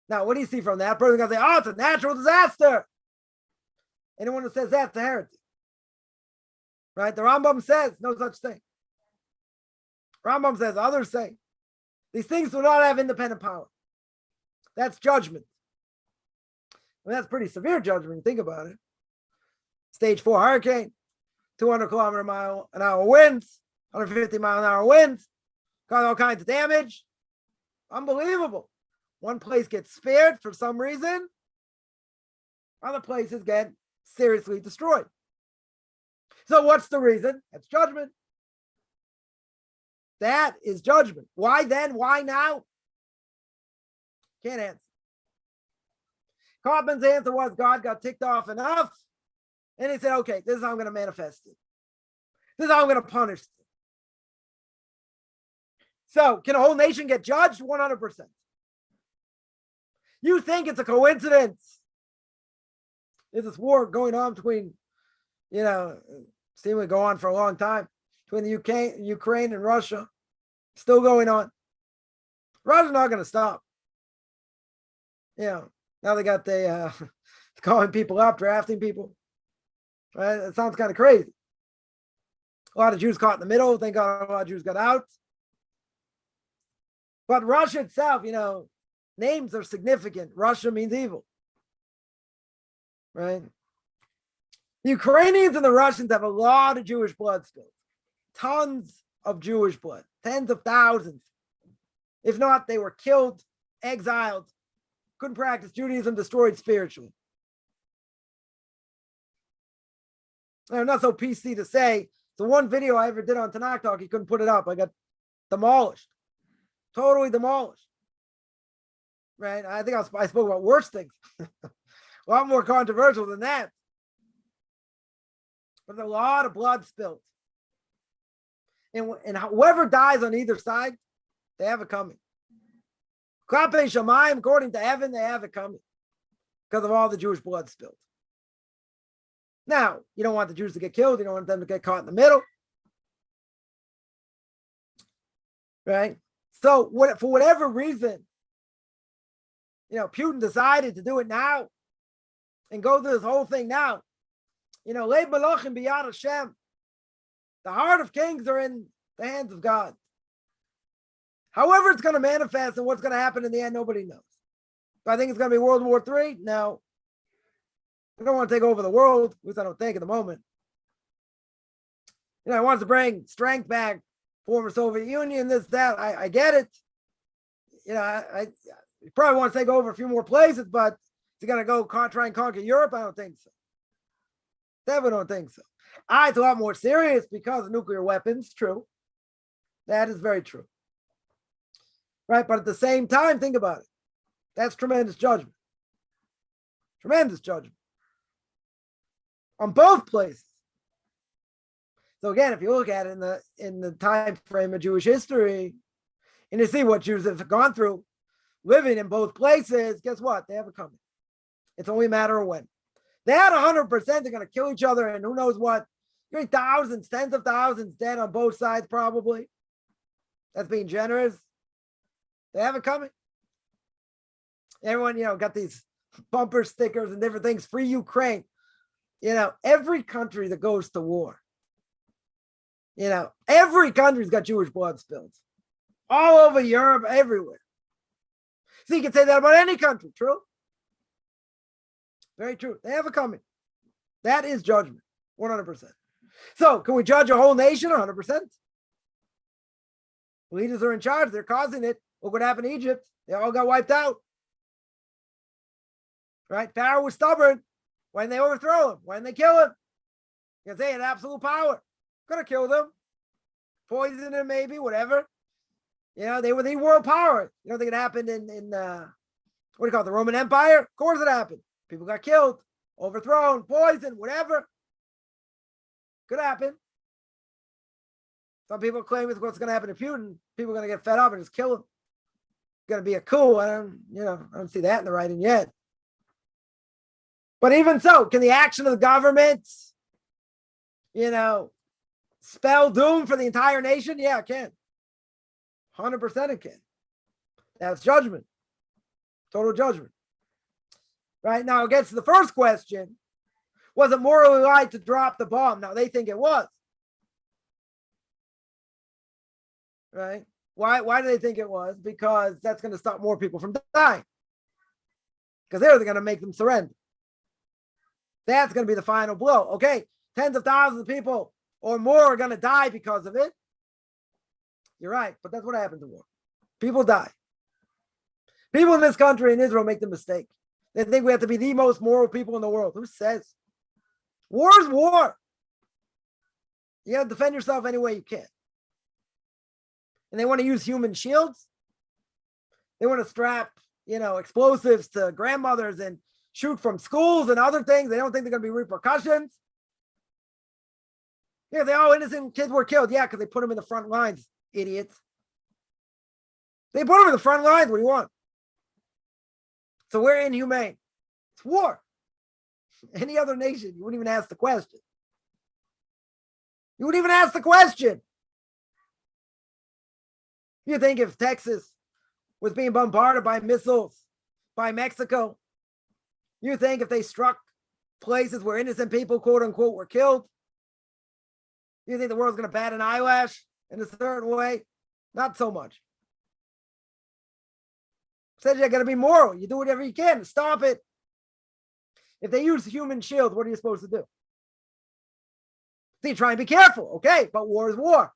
Speaker 1: Now, what do you see from that? Person going to say, it's a natural disaster. Anyone who says that's a heretic. Right? The Rambam says no such thing. Rambam says, others say, these things do not have independent power. That's judgment. That's pretty severe judgment when you think about it. Stage 4 hurricane, 200-kilometer-an-hour winds, 150-mile-an-hour winds, caused all kinds of damage. Unbelievable. One place gets spared for some reason. Other places get seriously destroyed. So what's the reason? That's judgment. That is judgment. Why then? Why now? Can't answer. Kaufman's answer was God got ticked off enough. And he said, okay, this is how I'm going to manifest it. This is how I'm going to punish it. So can a whole nation get judged? 100%. You think it's a coincidence? There's this war going on between, seemingly go on for a long time, between the Ukraine and Russia. Still going on. Russia's not going to stop. Now they got calling people up, drafting people. Right? It sounds kind of crazy. A lot of Jews caught in the middle. Thank God a lot of Jews got out. But Russia itself, names are significant. Russia means evil. Right? The Ukrainians and the Russians have a lot of Jewish blood spilled. Tons of Jewish blood. Tens of thousands. If not, they were killed, exiled, couldn't practice Judaism, destroyed spiritually. I'm not so PC to say. The one video I ever did on Tanakh Talk, he couldn't put it up. I got demolished. Totally demolished. Right? I think I spoke about worse things. A lot more controversial than that. But there's a lot of blood spilled. And whoever dies on either side, they have it coming. Klape Shamayim, according to heaven, they have it coming. Because of all the Jewish blood spilled. Now, you don't want the Jews to get killed. You don't want them to get caught in the middle. Right? So, for whatever reason, Putin decided to do it now and go through this whole thing now. Leib Malachim biyad Hashem. The heart of kings are in the hands of God. However it's going to manifest and what's going to happen in the end, nobody knows. But I think it's going to be World War III. No. I don't want to take over the world, which I don't think at the moment. I want to bring strength back, former Soviet Union, this, that. I get it. I probably want to take over a few more places, but is he going to go try and conquer Europe? I don't think so. Definitely don't think so. It's a lot more serious because of nuclear weapons. True. That is very true. Right? But at the same time, think about it. That's tremendous judgment. Tremendous judgment. On both places. So again, if you look at it in the time frame of Jewish history, and you see what Jews have gone through, living in both places, guess what? They have it coming. It's only a matter of when. They had 100%, they're going to kill each other, and who knows what. You're thousands, tens of thousands dead on both sides, probably. That's being generous. They have it coming. Everyone, got these bumper stickers and different things. Free Ukraine. Every country that goes to war, every country's got Jewish blood spills. All over Europe, everywhere. So you can say that about any country. True? Very true. They have it coming. That is judgment, 100%. So can we judge a whole nation? 100%. Leaders are in charge. They're causing it. Look what happened in Egypt. They all got wiped out. Right? Pharaoh was stubborn. When they overthrow him, when they kill him, you can say he had absolute power. Could have killed him, poisoned him, maybe, whatever. You know, they were the world power. You don't think it happened in what do you call it, the Roman Empire? Of course it happened. People got killed, overthrown, poisoned, whatever. Could happen. Some people claim it's what's going to happen to Putin. People are going to get fed up and just kill him. It's going to be a coup. I don't see that in the writing yet. But even so, can the action of the government, spell doom for the entire nation? Yeah, it can. 100% it can. That's judgment. Total judgment. Right? Now, it gets to the first question. Was it morally right to drop the bomb? Now, they think it was. Right? Why do they think it was? Because that's going to stop more people from dying. Because they're going to make them surrender. That's going to be the final blow. Okay, tens of thousands of people or more are going to die because of it. You're right, but that's what happens in war. People die. People in this country, in Israel, make the mistake. They think we have to be the most moral people in the world. Who says? War is war. You got to defend yourself any way you can. And they want to use human shields. They want to strap, explosives to grandmothers and shoot from schools and other things. They don't think they're going to be repercussions. Yeah, innocent kids were killed. Yeah, because they put them in the front lines, idiots. They put them in the front lines. What do you want? So we're inhumane. It's war. Any other nation, you wouldn't even ask the question. You wouldn't even ask the question. You think if Texas was being bombarded by missiles by Mexico, you think if they struck places where innocent people, quote unquote, were killed, you think the world's going to bat an eyelash in a certain way? Not so much. Said you got to be moral. You do whatever you can to stop it. If they use human shields, what are you supposed to do? So you try and be careful, okay? But war is war.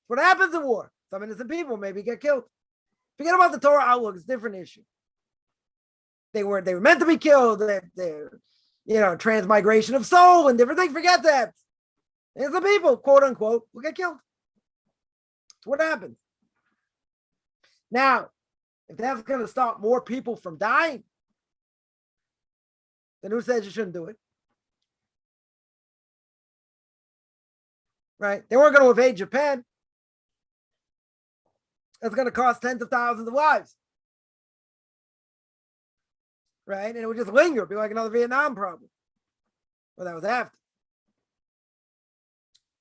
Speaker 1: What happens in war? Some innocent people maybe get killed. Forget about the Torah outlook; it's a different issue. They were meant to be killed. They're transmigration of soul and different things. Forget that. There's the people, quote unquote, will get killed. That's what happens. Now, if that's going to stop more people from dying, then who says you shouldn't do it? Right? They weren't going to invade Japan. It's going to cost tens of thousands of lives. Right? And it would just linger, be like another Vietnam problem. Well, that was after.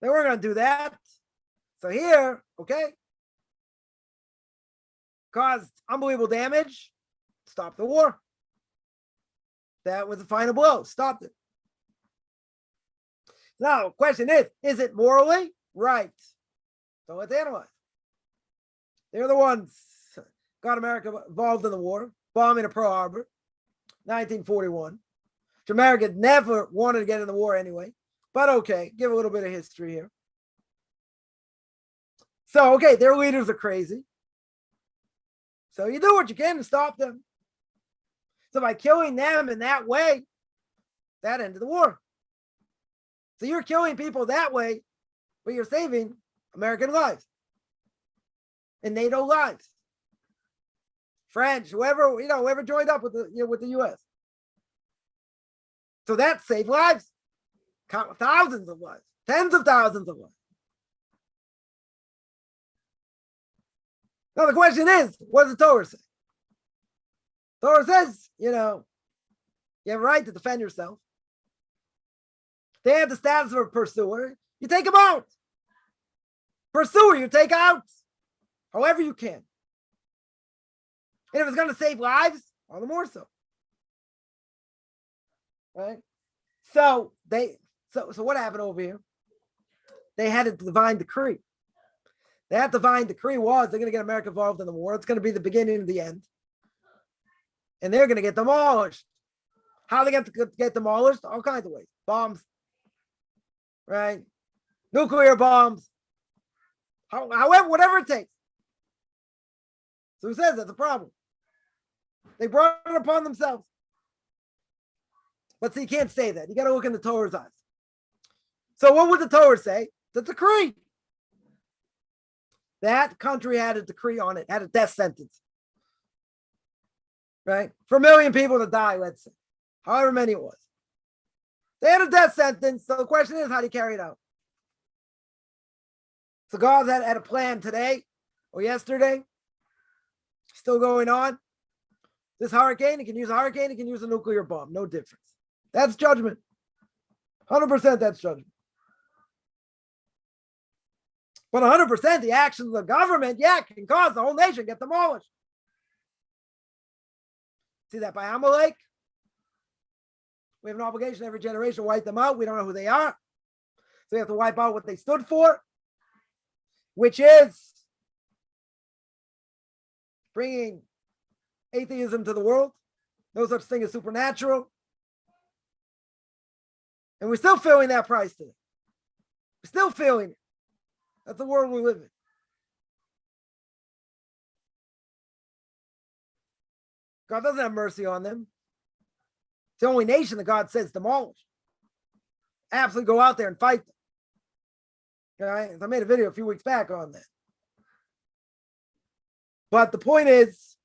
Speaker 1: They weren't going to do that. So here, okay, caused unbelievable damage, stopped the war. That was the final blow, stopped it. Now, the question is it morally right? So let's analyze. They're the ones got America involved in the war, bombing of Pearl Harbor, 1941. Which America never wanted to get in the war anyway. But okay, give a little bit of history here. So, okay, their leaders are crazy. So you do what you can to stop them. So by killing them in that way, that ended the war. So you're killing people that way, but you're saving American lives and NATO lives. French, whoever joined up with the US. So that saved lives. Thousands of lives, tens of thousands of lives. Now the question is, what does the Torah say? The Torah says, you have a right to defend yourself. They have the status of a pursuer. You take them out. Pursuer, you take out however you can. And if it's going to save lives, all the more so. Right? So what happened over here? They had a divine decree. That divine decree was they're going to get America involved in the war. It's going to be the beginning of the end. And they're going to get demolished. How are they going to get demolished? All kinds of ways. Bombs. Right? Nuclear bombs. However, whatever it takes. So who says that's a problem? They brought it upon themselves. But see, you can't say that. You got to look in the Torah's eyes. So what would the Torah say? The decree. That country had a decree on it, had a death sentence. Right? For 1 million people to die, let's say. However many it was. They had a death sentence. So the question is, how do you carry it out? So God had a plan today or yesterday. Still going on. This hurricane, he can use a hurricane, he can use a nuclear bomb. No difference. That's judgment. 100% that's judgment. But 100% the actions of the government, can cause the whole nation to get demolished. See that by Amalek? We have an obligation every generation to wipe them out. We don't know who they are. So we have to wipe out what they stood for, which is bringing atheism to the world. No such thing as supernatural. And we're still feeling that price today. We're still feeling it. That's the world we live in. God doesn't have mercy on them. It's the only nation that God says demolish. Absolutely go out there and fight them. All right? I made a video a few weeks back on that. But the point is,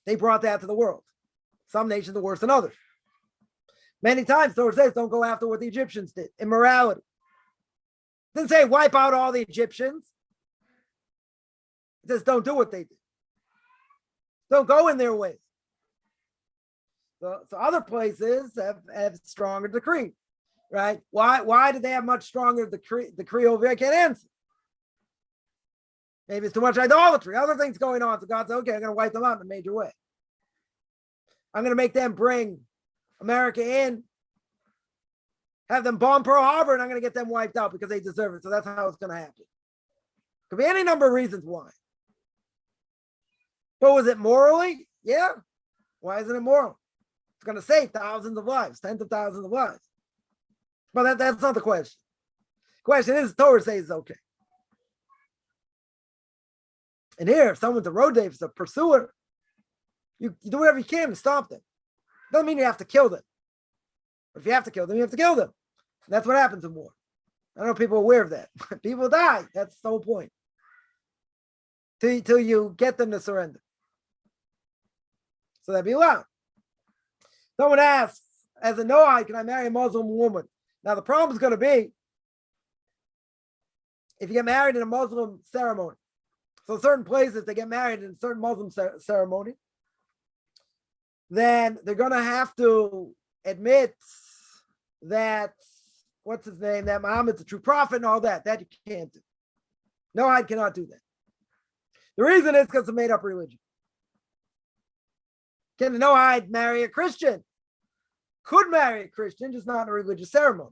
Speaker 1: they brought that to the world. Some nations are worse than others. Many times, Torah says, don't go after what the Egyptians did. Immorality. It didn't say wipe out all the Egyptians. It says don't do what they did. Don't go in their ways. So other places have stronger decree, right? Why did they have much stronger decree over here? I can't answer. Maybe it's too much idolatry. Other things going on. So God said, okay, I'm going to wipe them out in a major way. I'm going to make them bring America in, have them bomb Pearl Harbor, and I'm going to get them wiped out because they deserve it. So that's how it's going to happen. Could be any number of reasons why. But was it morally? Yeah. Why isn't it moral? It's going to save thousands of lives, tens of thousands of lives. But that's not the question. The question is, the Torah says it's okay. And here, if someone's a road dave, a pursuer, you do whatever you can to stop them. Doesn't mean you have to kill them. But if you have to kill them, you have to kill them. And that's what happens in war. I don't know if people are aware of that. People die. That's the whole point. Till you get them to surrender. So that'd be allowed. Someone asks, as a Noahide, can I marry a Muslim woman? Now the problem is going to be if you get married in a Muslim ceremony. So certain places they get married in a certain Muslim ceremony, then they're going to have to admit that, what's his name, that Muhammad's a true prophet and all that. That you can't do. Noahide cannot do that. The reason is because it's a made-up religion. Can the Noahide marry a Christian? Could marry a Christian, just not in a religious ceremony.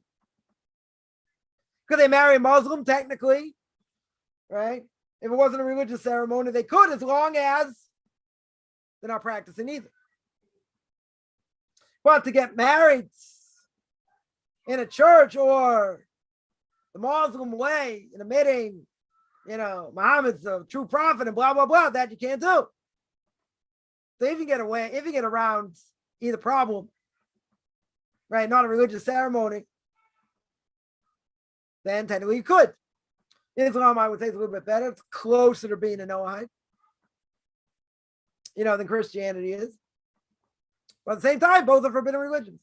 Speaker 1: Could they marry a Muslim, technically? Right? If it wasn't a religious ceremony, they could, as long as they're not practicing either. But to get married in a church or the Muslim way, in admitting, Muhammad's a true prophet and blah, blah, blah, that you can't do. So if you get around either problem, right, not a religious ceremony, then technically you could. Islam, I would say, is a little bit better. It's closer to being a Noahide, than Christianity is. But at the same time, both are forbidden religions.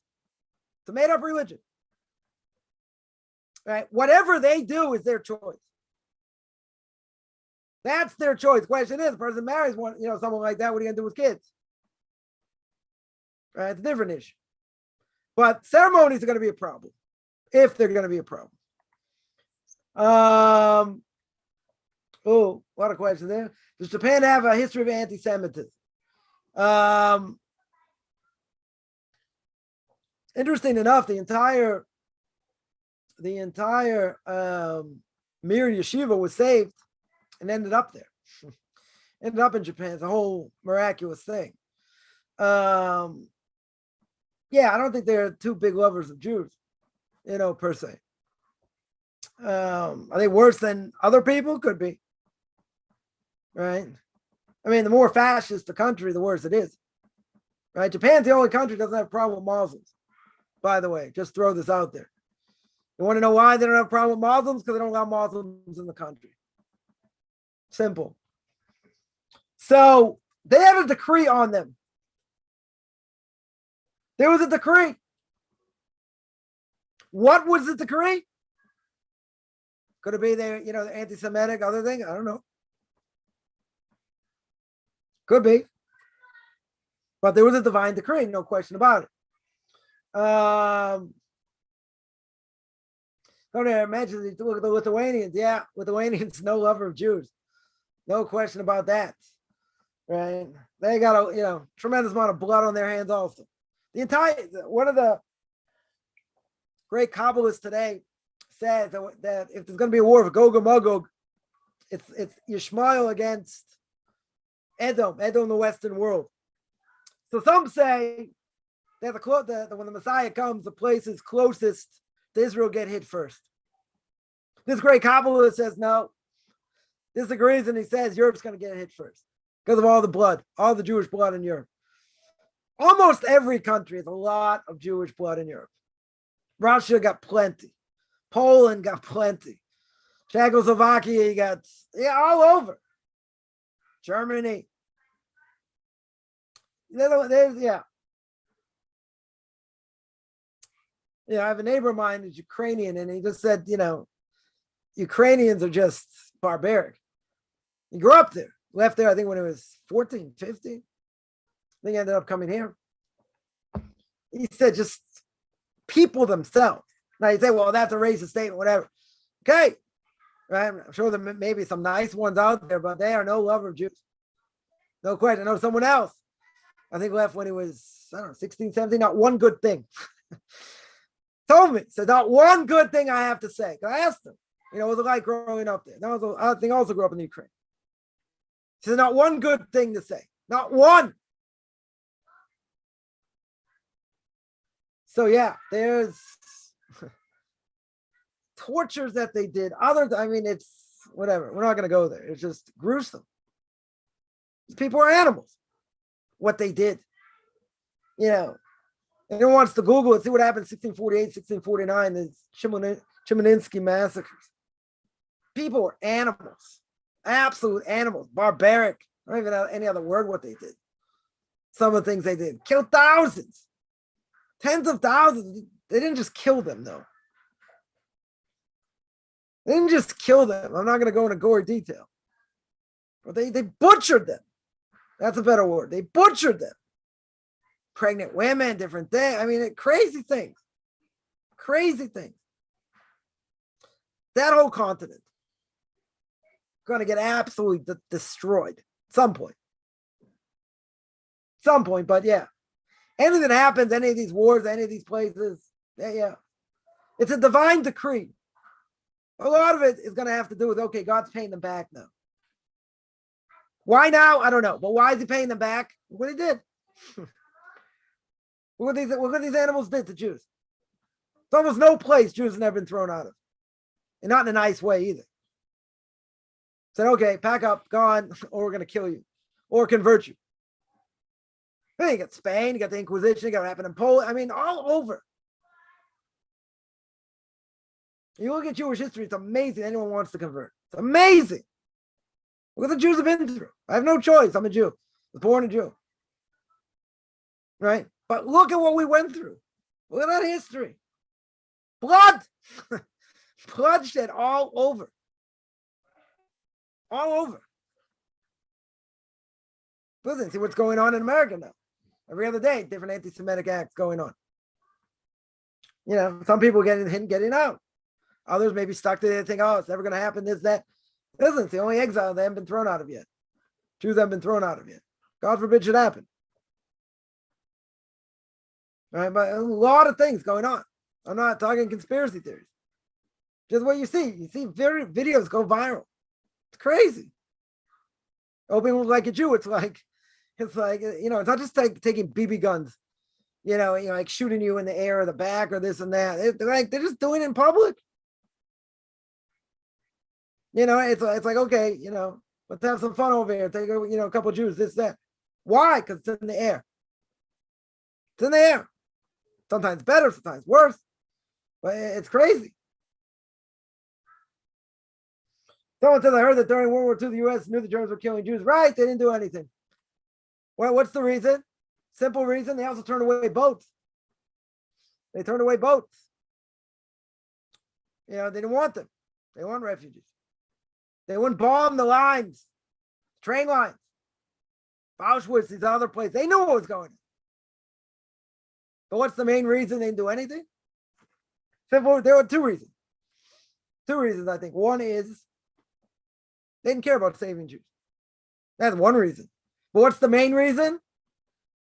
Speaker 1: It's a made-up religion. Right? Whatever they do is their choice. That's their choice. The question is, the person marries someone like that, what are you going to do with kids? Right? It's a different issue. But ceremonies are going to be a problem, if they're going to be a problem. A lot of questions there. Does Japan have a history of anti-Semitism? Interesting enough, the entire Mir Yeshiva was saved and ended up there. Ended up in Japan. It's a whole miraculous thing. Yeah, I don't think they're two big lovers of Jews, per se. Are they worse than other people? Could be. Right? I mean, the more fascist the country, the worse it is. Right? Japan's the only country that doesn't have a problem with Muslims. By the way, just throw this out there. You want to know why they don't have a problem with Muslims? Because they don't allow Muslims in the country. Simple. So they had a decree on them. There was a decree. What was the decree? Could it be their, the anti-Semitic other thing? I don't know. Could be. But there was a divine decree, no question about it. Don't imagine, look at the Lithuanians. Yeah, Lithuanians, no lover of Jews. No question about that. Right? They got a tremendous amount of blood on their hands also. One of the great Kabbalists today says that if there's going to be a war of Gog and Magog, it's Yishmael against Edom, the Western world. So some say that when the Messiah comes, the places closest to Israel get hit first. This great Kabbalist says no, disagrees, and he says Europe's going to get hit first because of all the blood, all the Jewish blood in Europe. Almost every country has a lot of Jewish blood in Europe. Russia got plenty. Poland got plenty. Czechoslovakia got, all over. Germany. There's. I have a neighbor of mine who's Ukrainian, and he just said, Ukrainians are just barbaric. He grew up there, left there, I think when he was 14, 15. I think he ended up coming here. He said just people themselves. Now you say, well, that's a racist statement, whatever. Okay. Right? I'm sure there may be some nice ones out there, but they are no lover of Jews. No question. I know someone else, I think left when he was, 16, 17, not one good thing. Told me, said, not one good thing I have to say. I asked him, what was it like growing up there? I think I also grew up in the Ukraine. He said, not one good thing to say. Not one. So there's tortures that they did. It's whatever. We're not going to go there. It's just gruesome. These people are animals. What they did. Anyone wants to Google it, see what happened in 1648, 1649, the Chemerinsky massacres. People were animals. Absolute animals. Barbaric. I don't even have any other word what they did. Some of the things they did. Killed thousands. Tens of thousands. They didn't just kill them, though. They didn't just kill them. I'm not going to go into gory detail. But they butchered them. That's a better word. They butchered them. Pregnant women, different things. Crazy things. Crazy things. That whole continent going to get absolutely destroyed at some point. But anything that happens, any of these wars, any of these places, it's a divine decree. A lot of it is going to have to do with, okay, God's paying them back now. Why now? I don't know. But why is he paying them back? What he did. Look what these animals did to Jews. There's almost no place Jews have never been thrown out of. And not in a nice way either. Said, okay, pack up, gone, or we're going to kill you. Or convert you. Then you got Spain, you got the Inquisition, you got what happened in Poland. All over. You look at Jewish history, it's amazing anyone wants to convert. It's amazing. Look what the Jews have been through. I have no choice. I'm a Jew. I was born a Jew. Right? But look at what we went through. Look at that history. Blood. Bloodshed all over. All over. Listen, see what's going on in America now. Every other day, different anti-Semitic acts going on. Some people getting in, getting out. Others may be stuck to it and think, oh, it's never going to happen, this, that. Listen, it's the only exile they haven't been thrown out of yet. Jews haven't been thrown out of yet. God forbid should happen. All right, but a lot of things going on. I'm not talking conspiracy theories. Just what you see. You see videos go viral. It's crazy. Opening look like a Jew. It's like, it's not just like taking BB guns, like shooting you in the air or the back or this and that. They're just doing it in public. It's like, okay, let's have some fun over here. Take a couple of Jews, this, that. Why? Because it's in the air. It's in the air. Sometimes better, sometimes worse. But it's crazy. Someone says, I heard that during World War II, the U.S. knew the Germans were killing Jews. Right, they didn't do anything. Well, what's the reason? Simple reason. They also turned away boats. They turned away boats. They didn't want them. They want refugees. They wouldn't bomb the lines, train lines, Auschwitz, these other places. They knew what was going on. But what's the main reason they didn't do anything? Simple. There were two reasons. Two reasons, I think. One is they didn't care about saving Jews. That's one reason. But what's the main reason?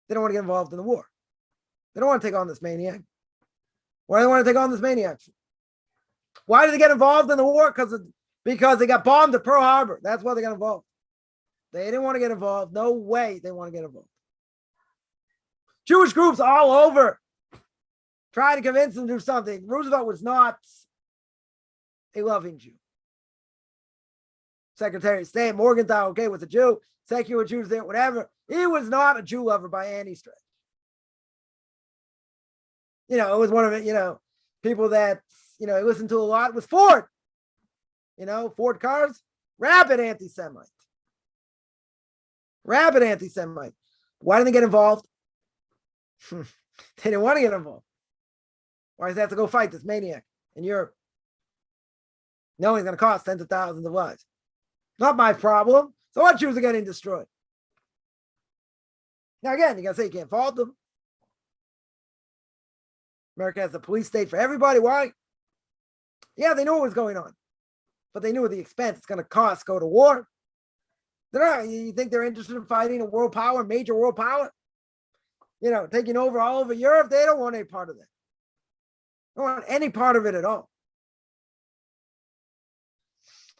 Speaker 1: They don't want to get involved in the war. They don't want to take on this maniac. Why do they want to take on this maniac? Why did they get involved in the war? Because they got bombed at Pearl Harbor. That's why they got involved. They didn't want to get involved. No way they want to get involved. Jewish groups all over trying to convince them to do something. Roosevelt was not a loving Jew. Secretary of State Morgenthau, okay, was a Jew. Secular Jews there, whatever. He was not a Jew lover by any stretch. It was one of it, people that, he listened to a lot was Ford. Ford cars, rabid anti-Semite. Rabid anti-Semite. Why didn't they get involved? They didn't want to get involved. Why does they have to go fight this maniac in Europe? No, he's going to cost tens of thousands of lives. Not my problem. So what Jews are getting destroyed? Now again, you got to say you can't fault them. America has a police state for everybody. Why? Yeah, they knew what was going on. But they knew the expense it's going to cost go to war. You think they're interested in fighting a world power, major world power? Taking over all over Europe? They don't want any part of that. They don't want any part of it at all.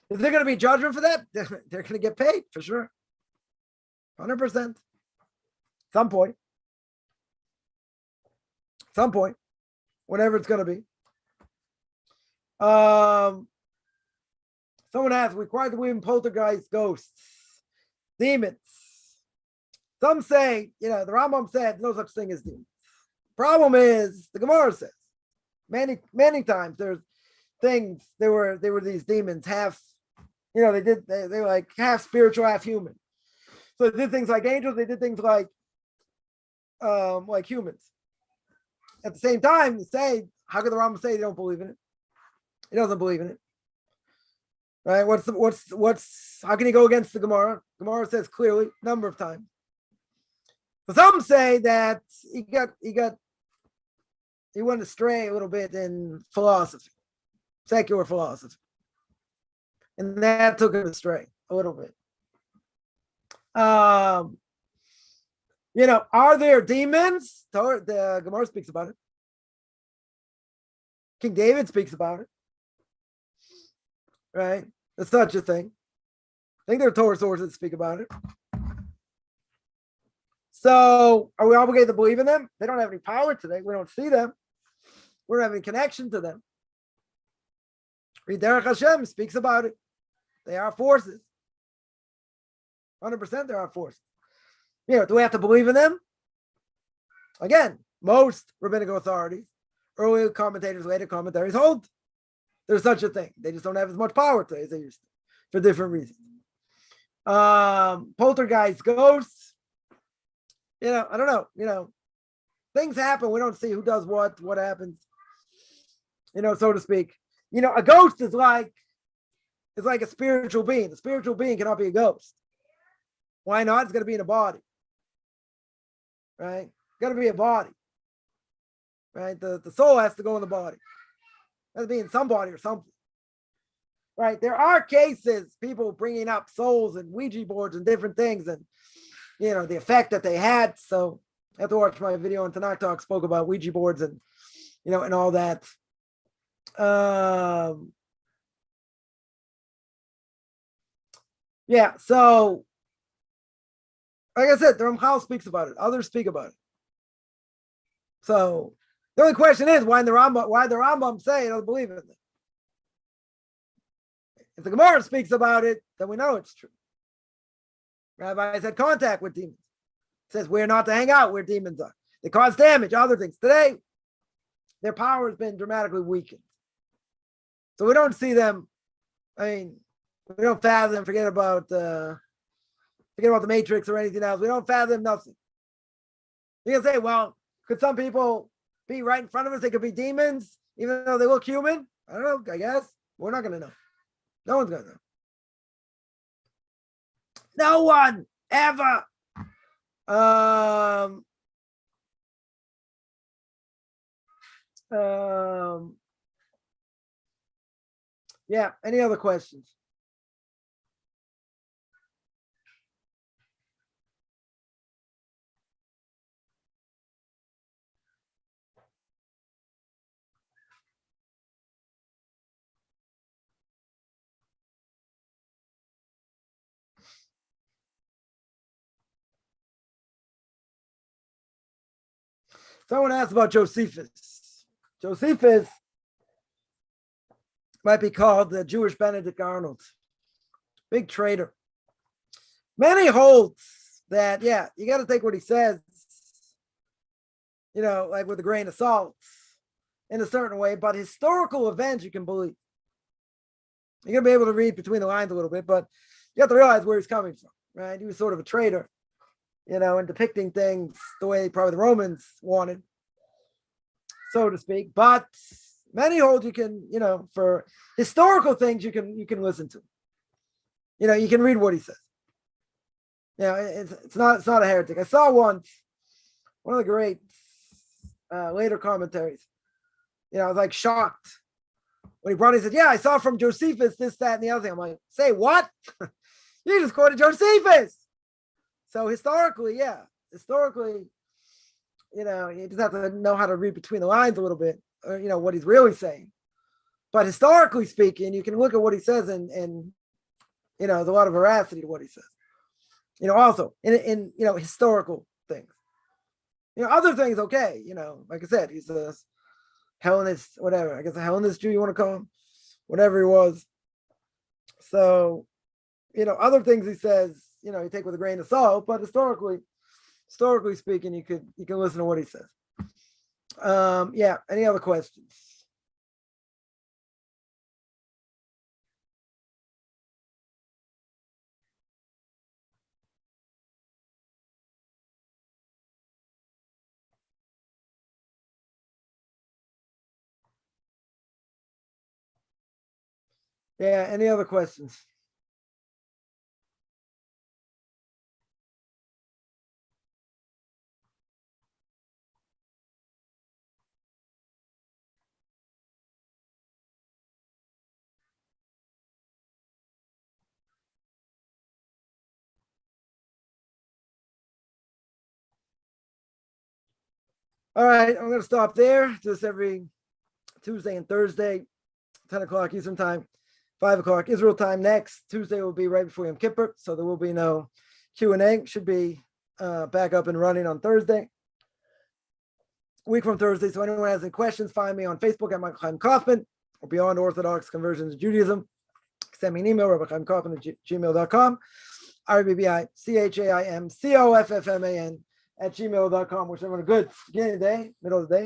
Speaker 1: Is there going to be judgment for that? They're going to get paid for sure. 100%. Some point. Whenever it's going to be. Someone asked, required to believe in poltergeist, ghosts, demons. Some say, the Rambam said no such thing as demons. Problem is, the Gemara says, many times there's things, there were these demons, half, they were like half spiritual, half human. So they did things like angels, they did things like humans. At the same time, say, how could the Rambam say they don't believe in it? He doesn't believe in it. Right? How can he go against the Gemara? Gemara says clearly, a number of times. But some say that he went astray a little bit in philosophy, secular philosophy. And that took him astray a little bit. Are there demons? The Gemara speaks about it. King David speaks about it. Right? That's such a thing. I think there are Torah sources that speak about it. So are we obligated to believe in them? They don't have any power today. We don't see them. We don't have any connection to them. Read Derech Hashem speaks about it. They are forces. 100% there are forces. Do we have to believe in them? Again, most rabbinical authorities, earlier commentators, later commentaries hold there's such a thing. They just don't have as much power today as they used to for different reasons. Poltergeist, ghosts, I don't know. Things happen. We don't see who does what happens, so to speak. A ghost is like a spiritual being. A spiritual being cannot be a ghost. Why not? It's going to be in a body. Right? It's got to be a body. Right? The soul has to go in the body. It has to be in somebody or something. Right? There are cases, people bringing up souls and Ouija boards and different things and, the effect that they had. So I have to watch my video on Tanakh Talk, spoke about Ouija boards and, and all that. Yeah, so like I said, the Ramchal speaks about it. Others speak about it. So the only question is why the Rambam say he doesn't believe in it. If the Gemara speaks about it, then we know it's true. Rabbis had contact with demons. It says we're not to hang out where demons are. They cause damage, other things. Today, their power has been dramatically weakened. So we don't see them. I mean, we don't fathom. Forget about the Matrix or anything else. We don't fathom nothing. You can say, well, could some people be right in front of us? They could be demons, even though they look human. I don't know. I guess we're not going to know. No one's going to know. No one ever. Yeah. Any other questions? Someone asked about Josephus. Josephus might be called the Jewish Benedict Arnold. Big traitor. Many holds that, yeah, you got to take what he says, like with a grain of salt in a certain way, but historical events you can believe. You're going to be able to read between the lines a little bit, but you have to realize where he's coming from, right? He was sort of a traitor, and depicting things the way probably the Romans wanted, so to speak. But many hold you can, for historical things you can listen to. You can read what he says. It's not a heretic. I saw one of the great later commentaries. I was like shocked when he brought it. He said, "Yeah, I saw from Josephus this, that, and the other thing." I'm like, "Say what? You just quoted Josephus." So historically, you just have to know how to read between the lines a little bit, or what he's really saying. But historically speaking, you can look at what he says, and there's a lot of veracity to what he says. Also in historical things. Other things, okay. Like I said, he's a Hellenist, whatever. I guess a Hellenist Jew you want to call him, whatever he was. So, other things he says, you take with a grain of salt, but historically speaking, you can listen to what he says. Any other questions? Yeah, any other questions? All right, I'm going to stop there. Do this every Tuesday and Thursday, 10 o'clock Eastern time, 5 o'clock Israel time. Next Tuesday will be right before Yom Kippur, so there will be no Q&A. Should be back up and running on Thursday. Week from Thursday. So anyone has any questions, find me on Facebook at Michael Chaim Kaufman or Beyond Orthodox Conversions to Judaism. Send me an email, rabbichaimkaufman@gmail.com, RBBICHAIMCOFFMAN @gmail.com. Wish everyone a good beginning of the day, middle of the day.